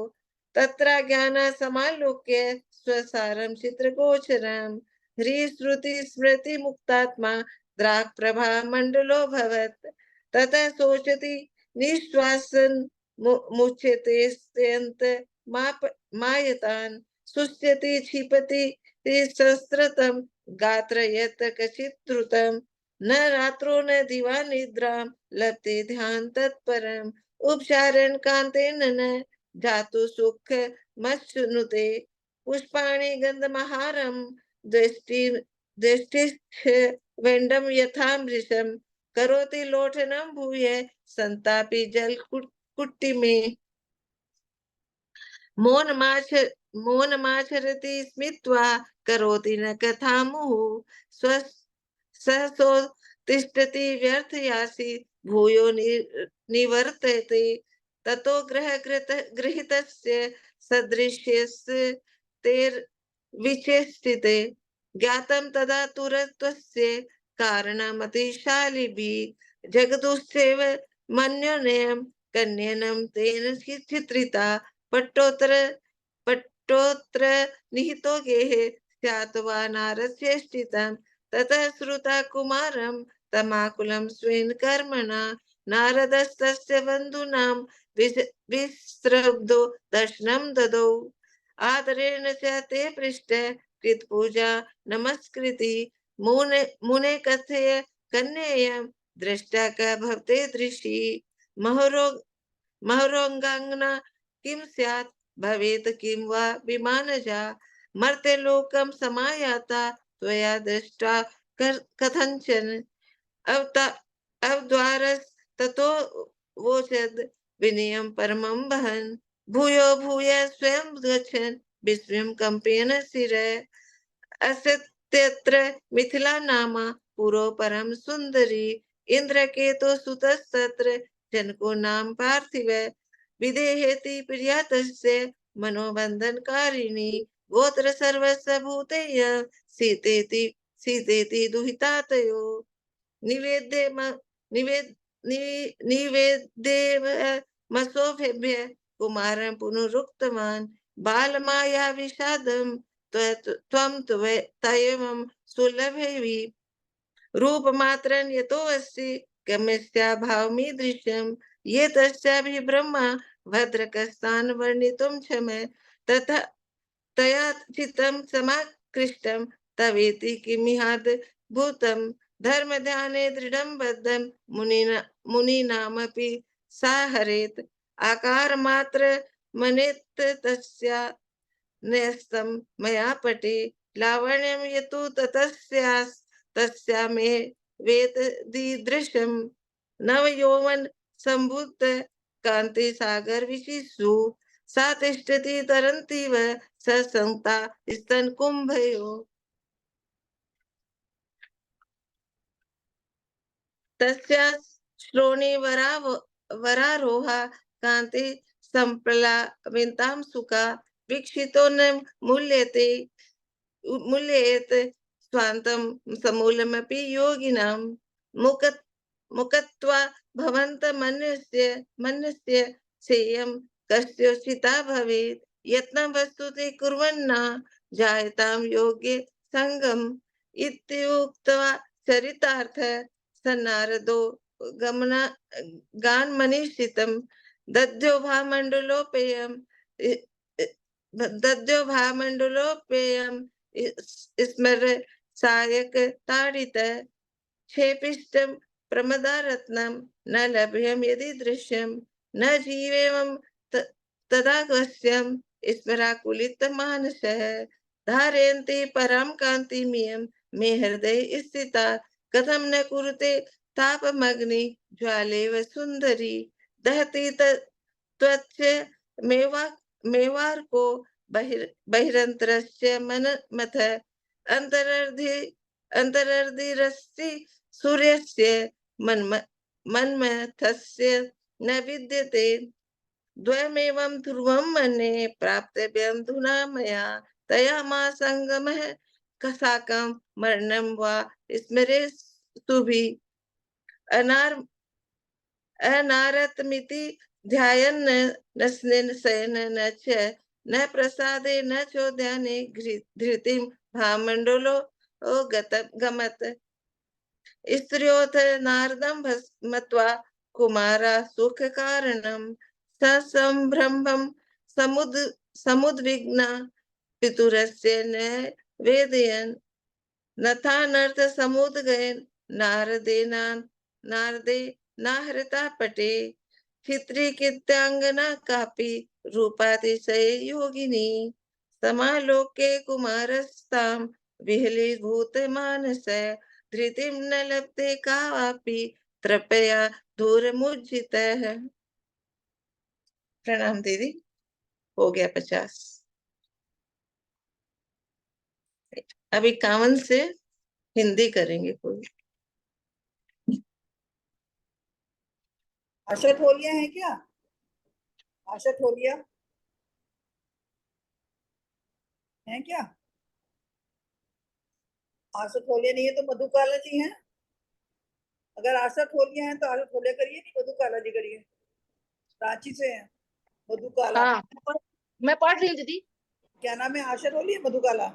तत्र ज्ञान समालोक्य स्वसारं चित्रगोचरं ह्रीश्रुति स्मृति मुक्तात्मा द्राक् प्रभा मंडलो भवत् ततः सोचति निश्वासन मुच्यते स्त्यन्त मायतान् सुस्यति क्षिपति संस्कृतं गात्रयत् कचित् द्रुतं न रात्रो न दिवा निद्रां लभते ध्यान तत्परम् उपचारण कांतेन न जातु सुख मश्नुते पुष्पाणि गंधमहारं दृष्टिश्च वेण्डं यथामृषं करोति लोठनं भूय संतापि जल कुट्टि में मौनमाचरति स्मित्वा करोति न कथामुः सहसो तिष्ठति व्यर्थयासि भूयो निवर्तते ततो गृहीतस्य सदृश्यस्य तेर्विचेष्टिते ज्ञातं तदा तुरत्वस्य कारणमतिशालिभिः जगदुश्चैव मन्योन्यं कन्यनं तेन चित्रिता पट्टोत्र निहितो गेहे स्यात् वा नारचेष्टितं ततः श्रुता कुमारं तमाकुलं स्वेन कर्मणा नारदस्तस्य बन्धूनां विस्रब्धो दर्शनं ददौ आदरेण च ते पृष्ठ कृतपूजा नमस्कृति मुने कथय कन्येयं दृष्टा क भवते दृशी महोरगांगना किं स्यात् भवेत् किं वा विमानजा मर्त्य लोकं समायाता त्वया दृष्टा कथंचन अवद्वारस् ततो वोचद् विनयं परमं वहन् भूयो भूय स्वयं गच्छन् विस्मयं कंपेन शिरः अस्यत्यत्र मिथिला नाम पुरो परम सुंदरी इंद्रकेतो सुतस्तत्र जनको नाम पार्थिव विदेहेति प्रिया तस्य मनोबंधनकारिणी गोत्र सर्वस्य भूतेय सीतेति दुहितातयो निवेद्य मसोभ्य कुमारं पुनरुक्तवान् बालमाया विषादं त्वं तयेवं सुलभेवि रूपमात्रं यतो अस्ति गम्यस्या भावमीदृशं ये तस्याभि ब्रह्मा भद्रकस्तान् वर्णितुं क्षमे तथा तया चित्तं समाकृष्टं तवेति किमिहाद भूतं धर्म ध्याने दृढ़ं बद्धं मुनीनामपि साहरेत आकार मात्र मनेत तस्या न्यस्तं मया पटे लावण्यं यतु ततस्यास् तस्या मे वेदीदृशं नव यौवन संभूत कांति सागर विशिशु सा तिष्ठति तरन्तीव ससंता स्तन कुंभयो तस्या श्रोणी वरारोहा कांति संप्लावितां सुखा वीक्षितो न मूल्येत स्वान्तं समूलमपि योगिनां मुकत्वा भवन्त मन्यस्य सेयं कस्योचिता भवेत् यत्नं वस्तुते कुर्वन्ना जायतां योग्ये संगम इत्युक्त्वा चरितार्थ सन्नारदो गानमनिश्चितं दद्यो भामण्डलोपेयं स्मर सायक ताडित क्षेपिष्टं प्रमदारत्नं न लभ्यं यदि दृश्यं न जीवेमं तदागस्यं स्मराकुलित मानसः धारयन्ति परं कान्तिमयं मे हृदये स्थिता कथं न कुरुते तापमग्नि ज्वालेव सुंदरी दहति त्वच्च मेवार्को बहिरन्तरस्य मथ अन्तरर्धिरस्ति सूर्यस्य मन्मथस्य न विद्यते द्वयमेवं ध्रुवं मन्ये प्राप्तव्यं धुना मया तया मा संगमः साकं मरणं वा स्मरे सुभिः अनारतमिति ध्यायन् न शयन न च न प्रसादे न चोद्याने धृतिं भामण्डलो गमत् स्त्रियोथ नारदं मत्वा कुमारा सुख कारणं ससंभ्रमं समुद्विग्ना पितुरस्य न वेदयन् नथानर्थ समुद्गयन् नारदे नाहृता पटे चित्रीकृत्याङ्गना कापि रूपातिशय योगिनी समालोके कुमारस्तां विहलीभूत मानस धृतिं न लभते कापि तृपया दूरमुज्झितः। प्रणाम दीदी, हो गया 50। अभी 51 से हिंदी करेंगे कोई। आशा ठोलिया है क्या? आशा ठोलिया है क्या? आशा ठोलिया नहीं है तो मधुकाला जी हैं। अगर आशा ठोलिया है तो आशा ठोलिया करिए, नहीं मधुकाला जी करिए। रांची से हैं मधुकाला। हाँ, मैं पढ़ रही हूँ दीदी। क्या नाम है? आशा ठोलिया, मधुकाला।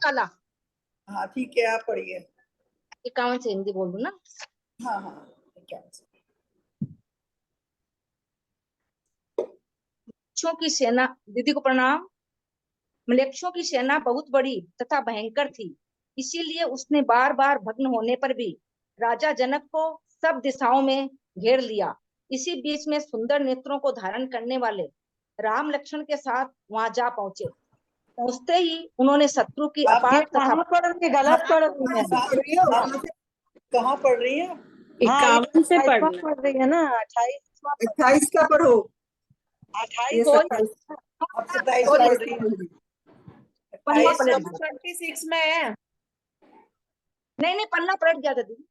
काला। हाँ ठीक है, आप पढ़िए। 51 से हिंदी बोल दूं ना? हाँ हाँ 51 से। मलेच्छों की सेना, दीदी को प्रणाम। मलेच्छों की सेना बहुत बड़ी तथा भयंकर थी, इसीलिए उसने बार बार भग्न होने पर भी राजा जनक को सब दिशाओं में घेर लिया। इसी बीच में सुंदर नेत्रों को धारण करने वाले राम लक्ष्मण के साथ वहां जा पहुंचे। पहुंचते ही उन्होंने शत्रु की आप अपार तथा कहाँ पढ़ रही है? गलत पढ़ रही है। पढ़ रही हो? कहाँ पढ़ रही हैं? हाँ, ये 51 से 28वां पढ़ना। पढ़ रही है ना, 28वां 28 का पढ़ो। ये 28 27 अब 27 सॉरी, पढ़ रही हैं। पन्ना 28 पलट का गया। 26 में है। नहीं, पन्ना पलट गया था दीदी।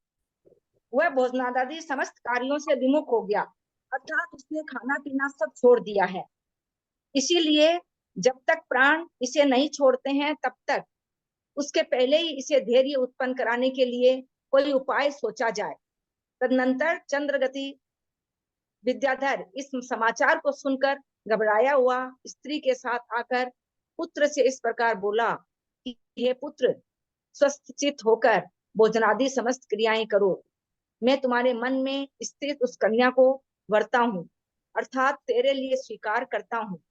वह भोजनादि समस्त कार्यों से विमुख हो गया, अर्थात उसने खाना पीना सब छोड़ दिया है। इसीलिए जब तक प्राण इसे नहीं छोड़ते हैं तब तक उसके पहले ही इसे धैर्य उत्पन्न कराने के लिए कोई उपाय सोचा जाए। तदनंतर चंद्रगति विद्याधर इस समाचार को सुनकर घबराया हुआ स्त्री के साथ आकर पुत्र से इस प्रकार बोला कि हे पुत्र, स्वस्थ चित्त होकर भोजनादि समस्त क्रियाएं करो। मैं तुम्हारे मन में स्थित उस कन्या को वरता हूँ, अर्थात तेरे लिए स्वीकार करता हूँ।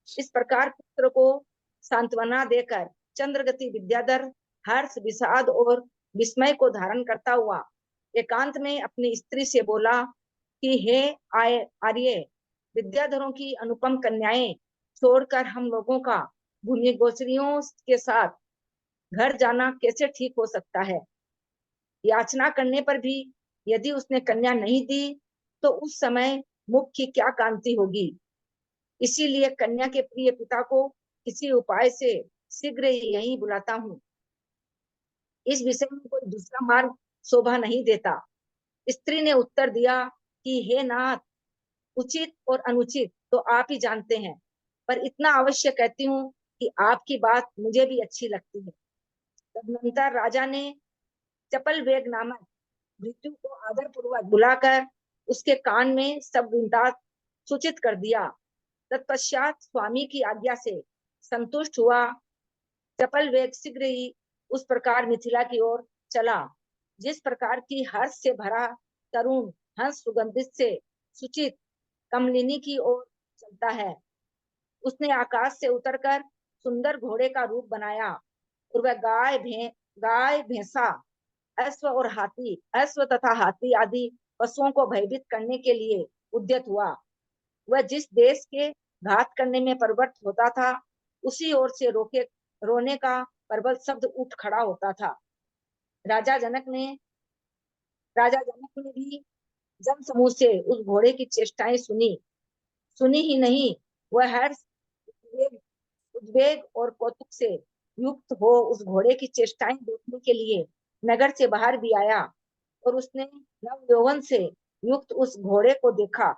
इस प्रकार पुत्र को सांत्वना देकर चंद्रगति विद्याधर हर्ष, विषाद और विस्मय को धारण करता हुआ एकांत में अपनी स्त्री से बोला कि हे आर्य, विद्याधरों की अनुपम कन्याएं छोड़कर हम लोगों का भूमि गोचरियों के साथ घर जाना कैसे ठीक हो सकता है। याचना करने पर भी यदि उसने कन्या नहीं दी तो उस समय मुख की क्या कांति होगी। इसीलिए कन्या के प्रिय पिता को किसी उपाय से शीघ्र ही यहीं बुलाता हूँ। इस विषय में कोई दूसरा मार्ग शोभा नहीं देता। स्त्री ने उत्तर दिया कि हे नाथ, उचित और अनुचित तो आप ही जानते हैं, पर इतना अवश्य कहती हूँ कि आपकी बात मुझे भी अच्छी लगती है। तदनंतर राजा ने चपल वेग नामक मृत्यु को आदर पूर्वक बुलाकर उसके कान में सब वृंदात सूचित कर दिया। तत्पश्चात स्वामी की आज्ञा से संतुष्ट हुआ चपल वेग शीघ्र ही उस प्रकार मिथिला की ओर चला जिस प्रकार की हर्ष से भरा तरुण हंस सुगंधित से सुचित कमलिनी की ओर चलता है। उसने आकाश से उतरकर सुंदर घोड़े का रूप बनाया और वह गाय भैंसा अश्व तथा हाथी आदि पशुओं को भयभीत करने के लिए उद्यत हुआ। वह जिस देश के घात करने में प्रवृत्त होता था उसी ओर से रोने का प्रबल शब्द उठ खड़ा होता था। राजा जनक ने भी जन समूह से उस घोड़े की चेष्टाएं सुनी ही नहीं, वह हर्ष, उद्वेग और कौतुक से युक्त हो उस घोड़े की चेष्टाएं देखने के लिए नगर से बाहर भी आया और उसने नव यौवन से युक्त उस घोड़े को देखा।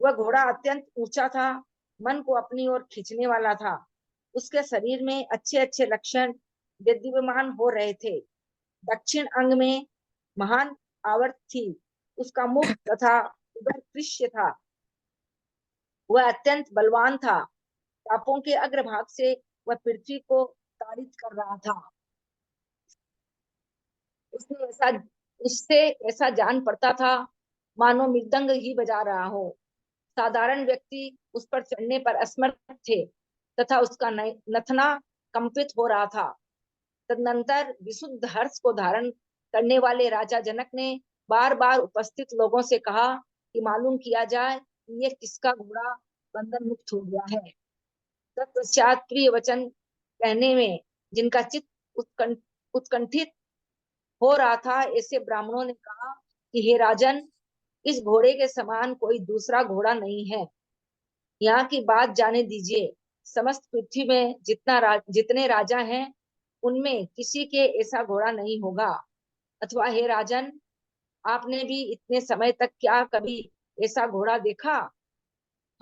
वह घोड़ा अत्यंत ऊंचा था, मन को अपनी ओर खींचने वाला था। उसके शरीर में अच्छे अच्छे लक्षण विद्यमान हो रहे थे। दक्षिण अंग में महान आवर्त थी, उसका मुख तथा उदर कृष्य था। वह अत्यंत बलवान था। टापों के अग्रभाग से वह पृथ्वी को ताड़ित कर रहा था। उससे ऐसा जान पड़ता था मानो मृदंग ही बजा रहा हो। साधारण व्यक्ति उस पर चढ़ने पर असमर्थ थे तथा उसका नथना कंपित हो रहा था। तदनंतर विशुद्ध हर्ष को धारण करने वाले राजा जनक ने बार बार उपस्थित लोगों से कहा कि मालूम किया जाए कि ये किसका घोड़ा बंधन मुक्त हो गया है। तत्पश्चात प्रिय वचन कहने में जिनका चित्त उत्कंठित हो रहा था ऐसे ब्राह्मणों ने कहा कि हे राजन, इस घोड़े के समान कोई दूसरा घोड़ा नहीं है। यहाँ की बात जाने दीजिए। समस्त पृथ्वी में जितने राजा हैं उनमें किसी के ऐसा घोड़ा नहीं होगा। अथवा हे राजन, आपने भी इतने समय तक क्या कभी ऐसा घोड़ा देखा?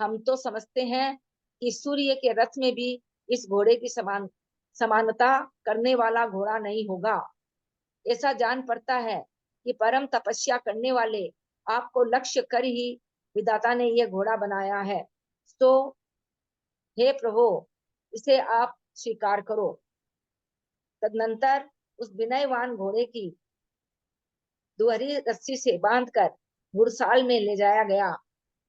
हम तो समझते हैं कि सूर्य के रथ में भी इस घोड़े की समानता करने वाला घोड़ा नहीं होगा। ऐसा जान पड़ता है कि परम तपस्या करने वाले आपको लक्ष्य कर ही विधाता ने यह घोड़ा बनाया है। तो हे प्रभु, इसे आप स्वीकार करो। तदनंतर उस विनयवान घोड़े की दुहरी रस्सी से बांधकर घुड़साल में ले जाया गया।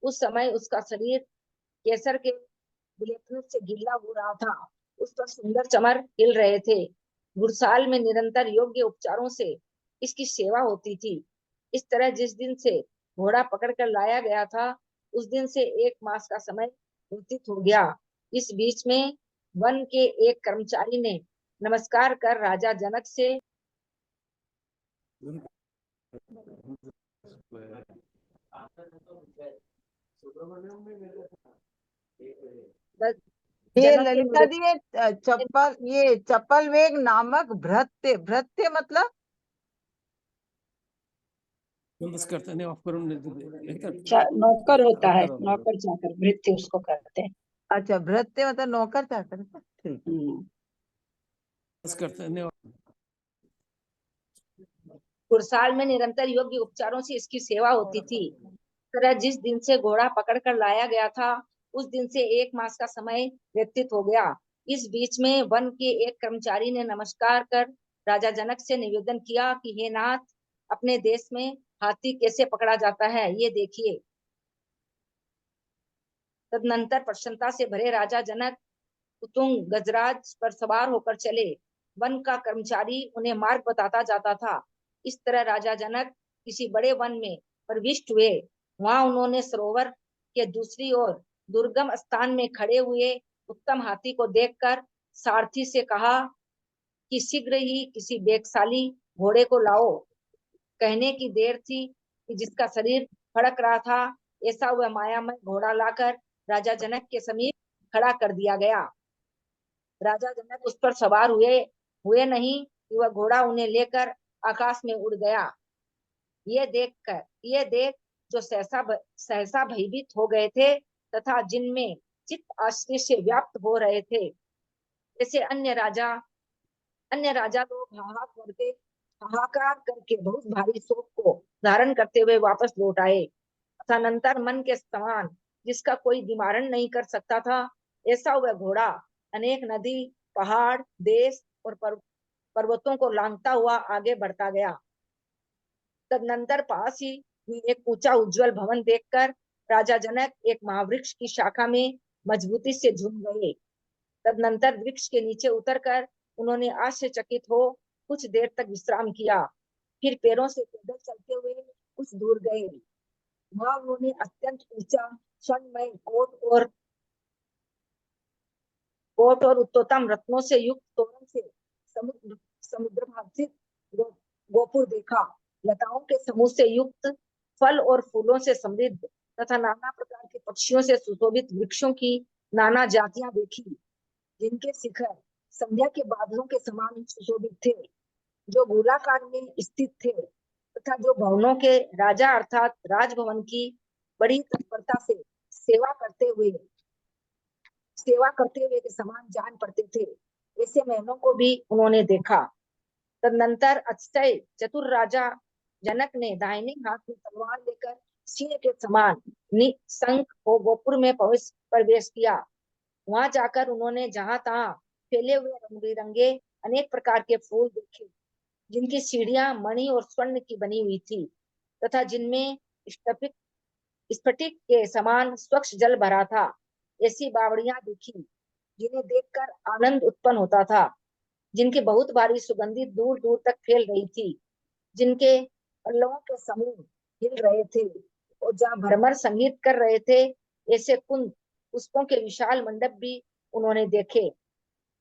उस समय उसका शरीर केसर के विलेपन से गीला हो रहा था। उस पर सुंदर चमर हिल रहे थे। घुड़साल में निरंतर योग्य उपचारों से इसकी सेवा होती थी। इस तरह जिस दिन से घोड़ा पकड़कर लाया गया था उस दिन से 1 मास का समय व्यतीत हो गया। इस बीच में वन के एक कर्मचारी ने नमस्कार कर राजा जनक से ये जनक के ललिता जी ये चप्पल वेग नामक भृत्य, भृत्य मतलब नौकर होता है, नौकर चाकर भृत्य उसको कहते हैं। अच्छा, भृत्य मतलब नौकर चाकर। ठीक। कुरसाल में निरंतर योग्य उपचारों से इसकी सेवा होती थी। तरह जिस दिन से घोड़ा पकड़कर लाया गया था उस दिन से 1 मास का समय व्यतीत हो गया। इस बीच में वन के एक कर्मचारी ने नमस्कार कर राजा जनक से निवेदन किया कि हे नाथ, अपने देश में हाथी कैसे पकड़ा जाता है ये देखिए। तदनंतर प्रसन्नता से भरे राजा जनक उतुंग गजराज पर सवार होकर चले। वन का कर्मचारी उन्हें मार्ग बताता जाता था। इस तरह राजा जनक किसी बड़े वन में प्रविष्ट हुए। वहां उन्होंने सरोवर के दूसरी ओर दुर्गम स्थान में खड़े हुए उत्तम हाथी को देखकर सारथी से कहा कि शीघ्र ही किसी वेगशाली घोड़े को लाओ। कहने की देर थी कि जिसका शरीर फड़क रहा था ऐसा वह मायामय घोड़ा लाकर राजा जनक के समीप खड़ा कर दिया गया। राजा जनक उस पर सवार हुए नहीं कि वह घोड़ा उन्हें लेकर आकाश में उड़ गया। ये देख जो सहसा भयभीत हो गए थे तथा जिनमें चित्त आश्चर्य से व्याप्त हो रहे थे, जैसे अन्य राजा लोग हाहाकार करके बहुत भारी शोक को धारण करते हुए वापस लौट आए। तदनंतर मन के समान जिसका कोई निवारण नहीं कर सकता था ऐसा वह घोड़ा अनेक नदी, पहाड़, देश और पर्वतों को लांघता हुआ आगे बढ़ता गया। तदनंतर पास ही एक ऊंचा उज्जवल भवन देखकर राजा जनक एक महावृक्ष की शाखा में मजबूती से झूम गए। तदनंतर वृक्ष के नीचे उतरकर उन्होंने आश्चर्यचकित हो कुछ देर तक विश्राम किया। फिर पैरों से पैदल चलते हुए कुछ दूर गए। वहां उन्होंने अत्यंत ऊंचा स्वर्णमय कोट और उत्तम रत्नों से युक्त तोरण से समुद्र भाषित गोपुर देखा। लताओं के समूह से युक्त, फल और फूलों से समृद्ध तथा नाना प्रकार के पक्षियों से सुशोभित वृक्षों की नाना जातियां देखी, जिनके शिखर संध्या के बादलों के समान सुशोभित थे, जो गोलाकार में स्थित थे तथा जो भवनों के राजा अर्थात राजभवन की बड़ी तत्परता से सेवा करते हुए के समान जान पड़ते थे, ऐसे महलों को भी उन्होंने देखा। तदनंतर अतिशय चतुर राजा जनक ने दाहिने हाथ में तलवार लेकर सिंह के समान निशंक हो गोपुर में प्रवेश किया। वहां जाकर उन्होंने जहां तहां फैले हुए रंग बिरंगे अनेक प्रकार के फूल देखे, जिनकी सीढ़ियां मणि और स्वर्ण की बनी हुई थी तथा जिनमें स्फटिक के समान स्वच्छ जल भरा था। ऐसी बावड़ियां देखी जिन्हें देखकर आनंद उत्पन्न होता था, जिनकी बहुत भारी सुगंधी दूर दूर तक फैल रही थी, जिनके पल्लवों के समूह हिल रहे थे और जहाँ भरमर संगीत कर रहे थे ऐसे कुंद पुष्पों के विशाल मंडप भी उन्होंने देखे।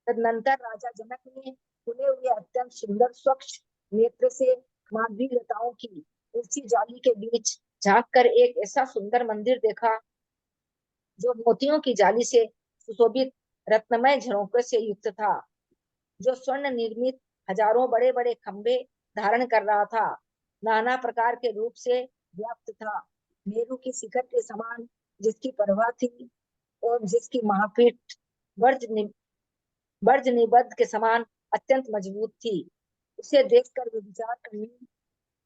तदनंतर राजा जनक ने खुले हुए अत्यंत सुंदर स्वच्छ नेत्र से माधवी लताओं की ऊंची जाली के बीच झांक कर एक ऐसा सुंदर मंदिर देखा जो मोतियों की जाली से सुशोभित रत्नमय झरोखे से युक्त था, जो स्वर्ण निर्मित हजारों बड़े बड़े खंभे धारण कर रहा था, नाना प्रकार के रूप से व्याप्त था, मेरू की शिखर के समान जिसकी परवा थी और जिसकी महापीठ वर्ज निबद्ध के समान अत्यंत मजबूत थी। उसे देखकर वे विचार करने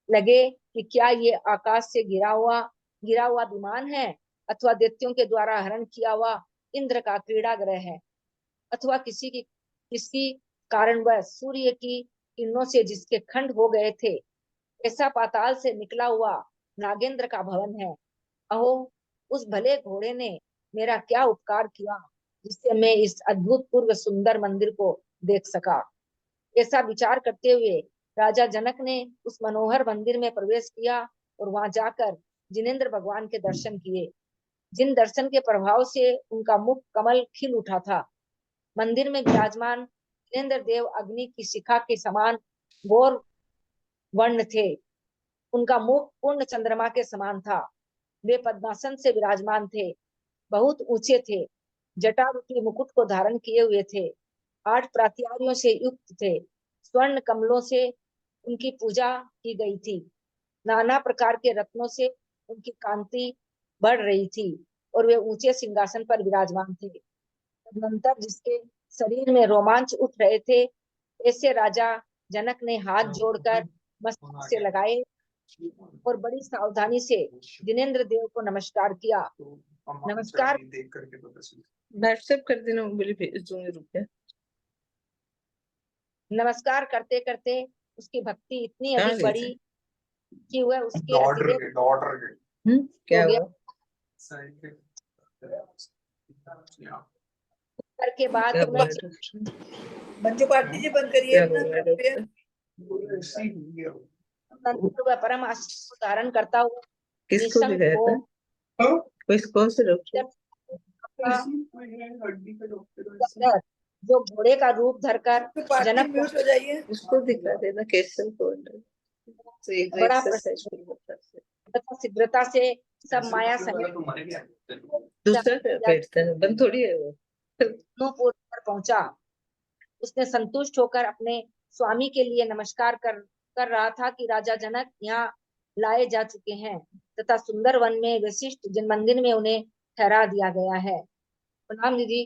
लगे कि क्या ये आकाश से गिरा हुआ विमान है अथवा दैत्यों के द्वारा हरण किया हुआ इंद्र का क्रीड़ागृह है, अथवा किसी कारणवश सूर्य की किरणों से जिसके खंड हो गए थे ऐसा पाताल से निकला हुआ नागेंद्र का भवन है। अहो, उस भले घोड़े ने मेरा क्या उपकार किया जिससे मैं इस अद्भुत पूर्व सुंदर मंदिर को देख सका। ऐसा विचार करते हुए राजा जनक ने उस मनोहर मंदिर में प्रवेश किया और वहां जाकर जिनेंद्र भगवान के दर्शन किए, जिन दर्शन के प्रभाव से उनका मुख कमल खिल उठा था। मंदिर में विराजमान जिनेंद्र देव अग्नि की शिखा के समान गौर वर्ण थे। उनका मुख पूर्ण चंद्रमा के समान था। वे पद्मासन से विराजमान थे, बहुत ऊंचे थे, जटारूपी मुकुट को धारण किए हुए थे, 8 प्रात्यारियों से युक्त थे, स्वर्ण कमलों से उनकी पूजा की गई थी, नाना प्रकार के रत्नों से उनकी कांति बढ़ रही थी और वे ऊंचे सिंहासन पर विराजमान थे। तदनंतर जिसके शरीर में रोमांच उठ रहे थे, ऐसे राजा जनक ने हाथ जोड़कर मस्तक से लगाए और बड़ी सावधानी से जिनेंद्र देव को नमस्कार किया। नमस्कार व्हाट्सएप कर देना, बोले भेज दूंगी, रुपया। नमस्कार करते करते उसकी भक्ति इतनी कहाँ अधिक गए बढ़ी कि वह उसके डॉटर अतिरेक के डॉटर के क्या हो गया। हुआ? उत्तर के बाद क्या उन्हें बोला डॉक्टर? मंजू पाटिल जी बंद करिए क्या अपना बोला कृपया। डॉक्टर? वह परम आशीष को धारण करता हुआ किसको निशंक दिखाया हो था? कौन से डॉक्टर? जाकर जो घोड़े का रूप धरकर पाटिल जनक को म्यूट हो जाइए। उसको दिखा देना, कैसे बोल रहे? तो एक बड़ा एक्सरसाइज तथा शीघ्रता से सब माया सहित दूसरा बैठता है, बंद थोड़ी है वो। पूर्ण पर पहुंचा। उसने संतुष्ट होकर अपने स्वामी के लिए नमस्कार कर रहा था कि राजा जनक यहाँ लाए जा चुके हैं तथा सुंदर वन में विशिष्ट जिन मंदिर में उन्हें ठहरा दिया गया है। प्रणाम दीदी।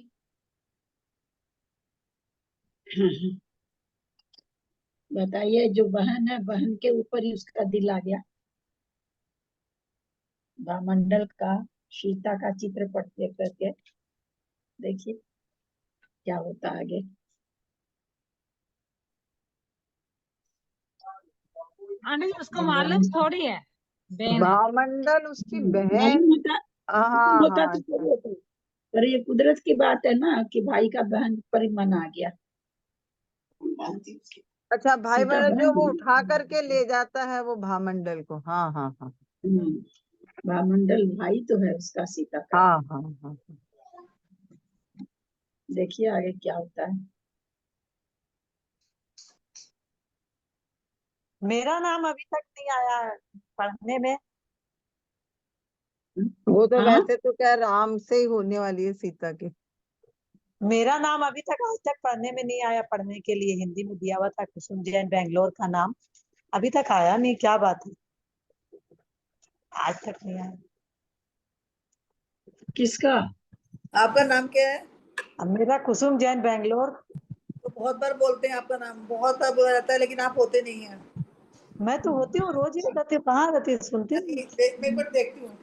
बताइए, जो बहन है, बहन के ऊपर ही उसका दिल आ गया। भामंडल का सीता का चित्र पढ़ते करके देखिए क्या होता है आगे। उसको मालूम थोड़ी है बहन है। भावमंडल उसकी बहन। मालूम होता हाँ होता हाँ तो थोड़ी होता। पर ये कुदरत की बात है ना कि भाई का बहन पर ही मन आ गया। अच्छा, भाई सीता मंडल जो बहन वो है। उठा करके ले जाता है वो भामंडल को। हाँ हाँ हाँ भामंडल भाई तो है उसका सीता का। हाँ हाँ हाँ। देखिए आगे क्या होता है। मेरा नाम अभी तक नहीं आया है पढ़ने में। वो तो हाँ वैसे तो क्या राम से ही होने वाली है सीता की। मेरा नाम अभी तक आज तक पढ़ने में नहीं आया। पढ़ने के लिए हिंदी में दिया हुआ था कुसुम जैन बेंगलोर का नाम, अभी तक आया नहीं। क्या बात है, आज तक नहीं आया। किसका? आपका नाम क्या है? अब मेरा कुसुम जैन बेंगलोर। तो बहुत बार बोलते हैं आपका नाम, बहुत बार बोला जाता है लेकिन आप होते नहीं हैं। मैं तो होती हूँ, रोज ही रहती हूँ। कहाँ रहती हूँ, सुनती हूँ। मैं एक बार देखती हूँ।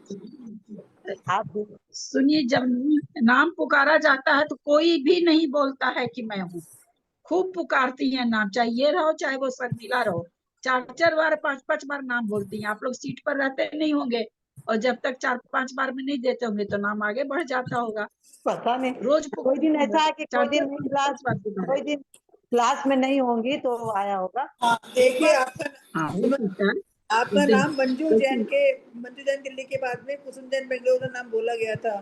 आप भी सुनिए, जब नाम पुकारा जाता है तो कोई भी नहीं बोलता है कि मैं हूँ। खूब पुकारती हैं नाम, चाहे ये रहो चाहे वो शर्मिला रहो। 4-4 बार 5-5 बार नाम बोलती हैं। आप लोग सीट पर रहते नहीं होंगे और जब तक 4-5 बार में नहीं देते होंगे तो नाम आगे बढ़ जाता होगा। पता नहीं, रोज कोई दिन ऐसा है कि कोई दिन नहीं क्लास, 4-4-5 बार पुकारा। कोई दिन क्लास में नहीं होंगी तो आया होगा। हाँ देखिए, आपका हाँ हो सकता है। आपका उस दिन नाम मंजू जैन दिल्ली के बाद में कुसुम जैन बेंगलोर का नाम बोला गया था।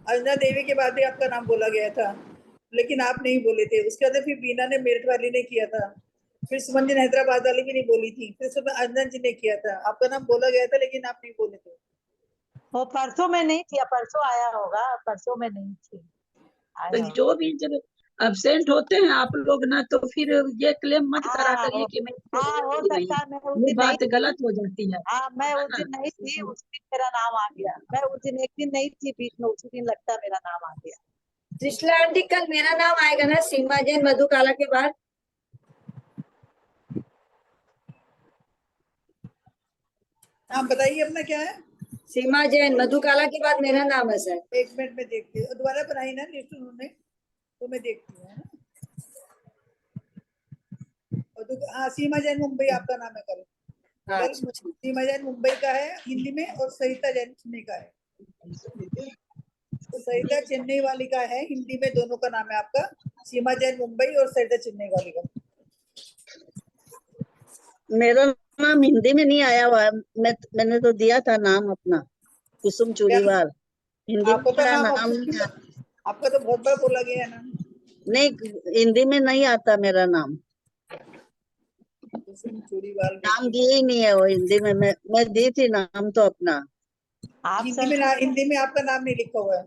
अंजना देवी के बाद भी आपका नाम बोला गया था लेकिन आप नहीं बोले थे। उसके बाद फिर बीना ने मेरठ वाली ने किया था, फिर सुमन जी ने हैदराबाद वाली भी नहीं बोली थी, फिर सुबह अंजना जी ने किया था। आपका नाम बोला गया था लेकिन आप नहीं बोले थे। वो परसों में नहीं थी, परसों आया होगा, परसों में नहीं थी। तो आया जो भी जब अब्सेंट होते हैं आप लोग ना, तो फिर ये क्लेम मत करा हाँ करिए कि मैं तो हाँ, हूँ हो ही सकता नहीं। है मैं उस ये दिन नहीं बात थी। गलत हो जाती है हाँ, मैं उस ना। दिन नहीं थी, उस दिन मेरा नाम आ गया। मैं उस दिन एक दिन नहीं थी बीच में, उसी दिन लगता है मेरा नाम आ गया। त्रिशला आंटी, कल मेरा नाम आएगा ना सीमा जैन मधुकाला के बाद? हाँ बताइए अपना क्या है? सीमा जैन मधुकाला के बाद मेरा नाम है सर। एक मिनट में देखती हूँ, दोबारा बनाई ना लिस्ट उन्होंने, तो मैं देखती हूँ। हाँ, सीमा जैन मुंबई आपका नाम है कल। कल सीमा जैन मुंबई का है हिंदी में और सरिता जैन चेन्नई का है। तो सरिता चेन्नई वाली का है हिंदी में, दोनों का नाम है आपका। सीमा जैन मुंबई और सरिता चेन्नई वाली का। मेरा नाम हिंदी में नहीं आया हुआ है। मैंने तो दिया था नाम अपना, कुसुम चूड़ीवाल। हिंदी में आपको तो मेरा नाम नाम नहीं आता। आपका तो बहुत बार बोला गया है नाम। नहीं, हिंदी में नहीं आता मेरा नाम। कुसुम चूड़ीवाल नाम बेटी। दिए ही नहीं है वो हिंदी में। मैं दी थी नाम तो अपना। आप हिंदी में आपका नाम नहीं लिखा हुआ है।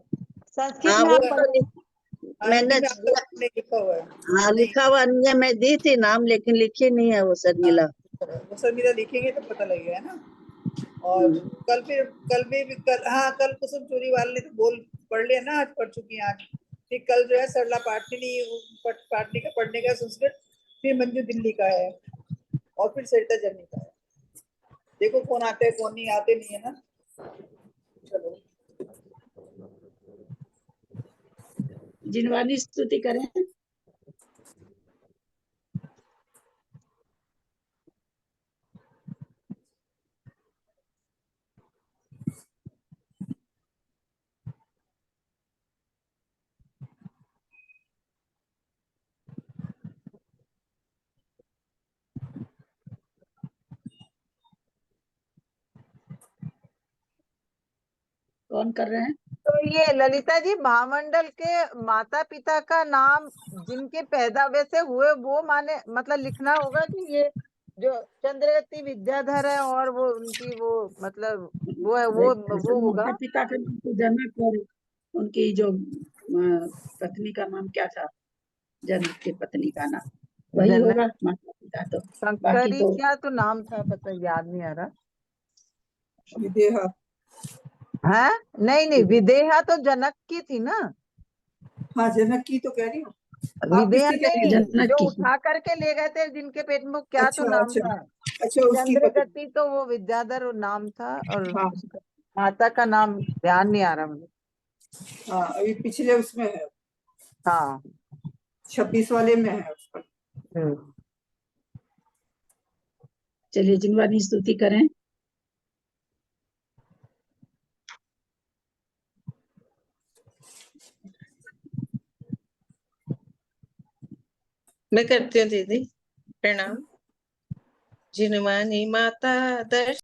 संस्कृत हाँ में वो आप तो मैंने हिंदी में आपका दिया। नाम नहीं लिखा हुआ है। हाँ नहीं, लिखा हुआ नहीं है, मैं दी थी नाम लेकिन लिखी नहीं है वो शर्मिला। वो शर्मिला लिखेंगे तो पता लगेगा, है ना। और कल कुसुम चूड़ीवाल ने तो पढ़ लिया ना, आज पढ़ चुकी हैं आज। फिर कल जो है सरला पाटनी का पढ़ने का संस्कृत, फिर मंजू दिल्ली का है, और फिर सरिता जर्नी का है। देखो कौन आते हैं कौन नहीं आते, नहीं है ना। चलो जिनवानी स्तुति करें। कौन कर रहे हैं? तो ये ललिता जी, महामंडल के माता पिता का नाम जिनके पैदा वैसे हुए वो माने मतलब लिखना होगा कि ये जो चंद्रवती विद्याधर है और वो उनकी वो मतलब वो है वो होगा। माता पिता के नाम तो जनक और उनकी जो पत्नी का नाम क्या था, जनक की पत्नी का नाम वही जनक होगा माता पिता तो। बाकी शंकरी तो क्या तो नाम था, पता याद नहीं आ रहा विदेहा। है। नहीं विदेहा तो जनक की थी ना। हाँ जनक की तो कह रही हूँ। आप विदेहा किससे कह रही नहीं, हो? जनक जो की। उठा करके ले गए थे जिनके पेट में, क्या तो अच्छा नाम अच्छा था। अच्छा, उसकी पत्नी। चंद्रगति तो वो विद्याधर नाम था, और हाँ उसका माता का नाम ध्यान नहीं आ रहा मुझे। हाँ, अभी पिछले उसमें है, हाँ 26 वाले में है उसका। हम्म। चलिए जिनवानी स्तुति करें। मैं करती हूँ दीदी, प्रणाम। जिनवानी माता दर्श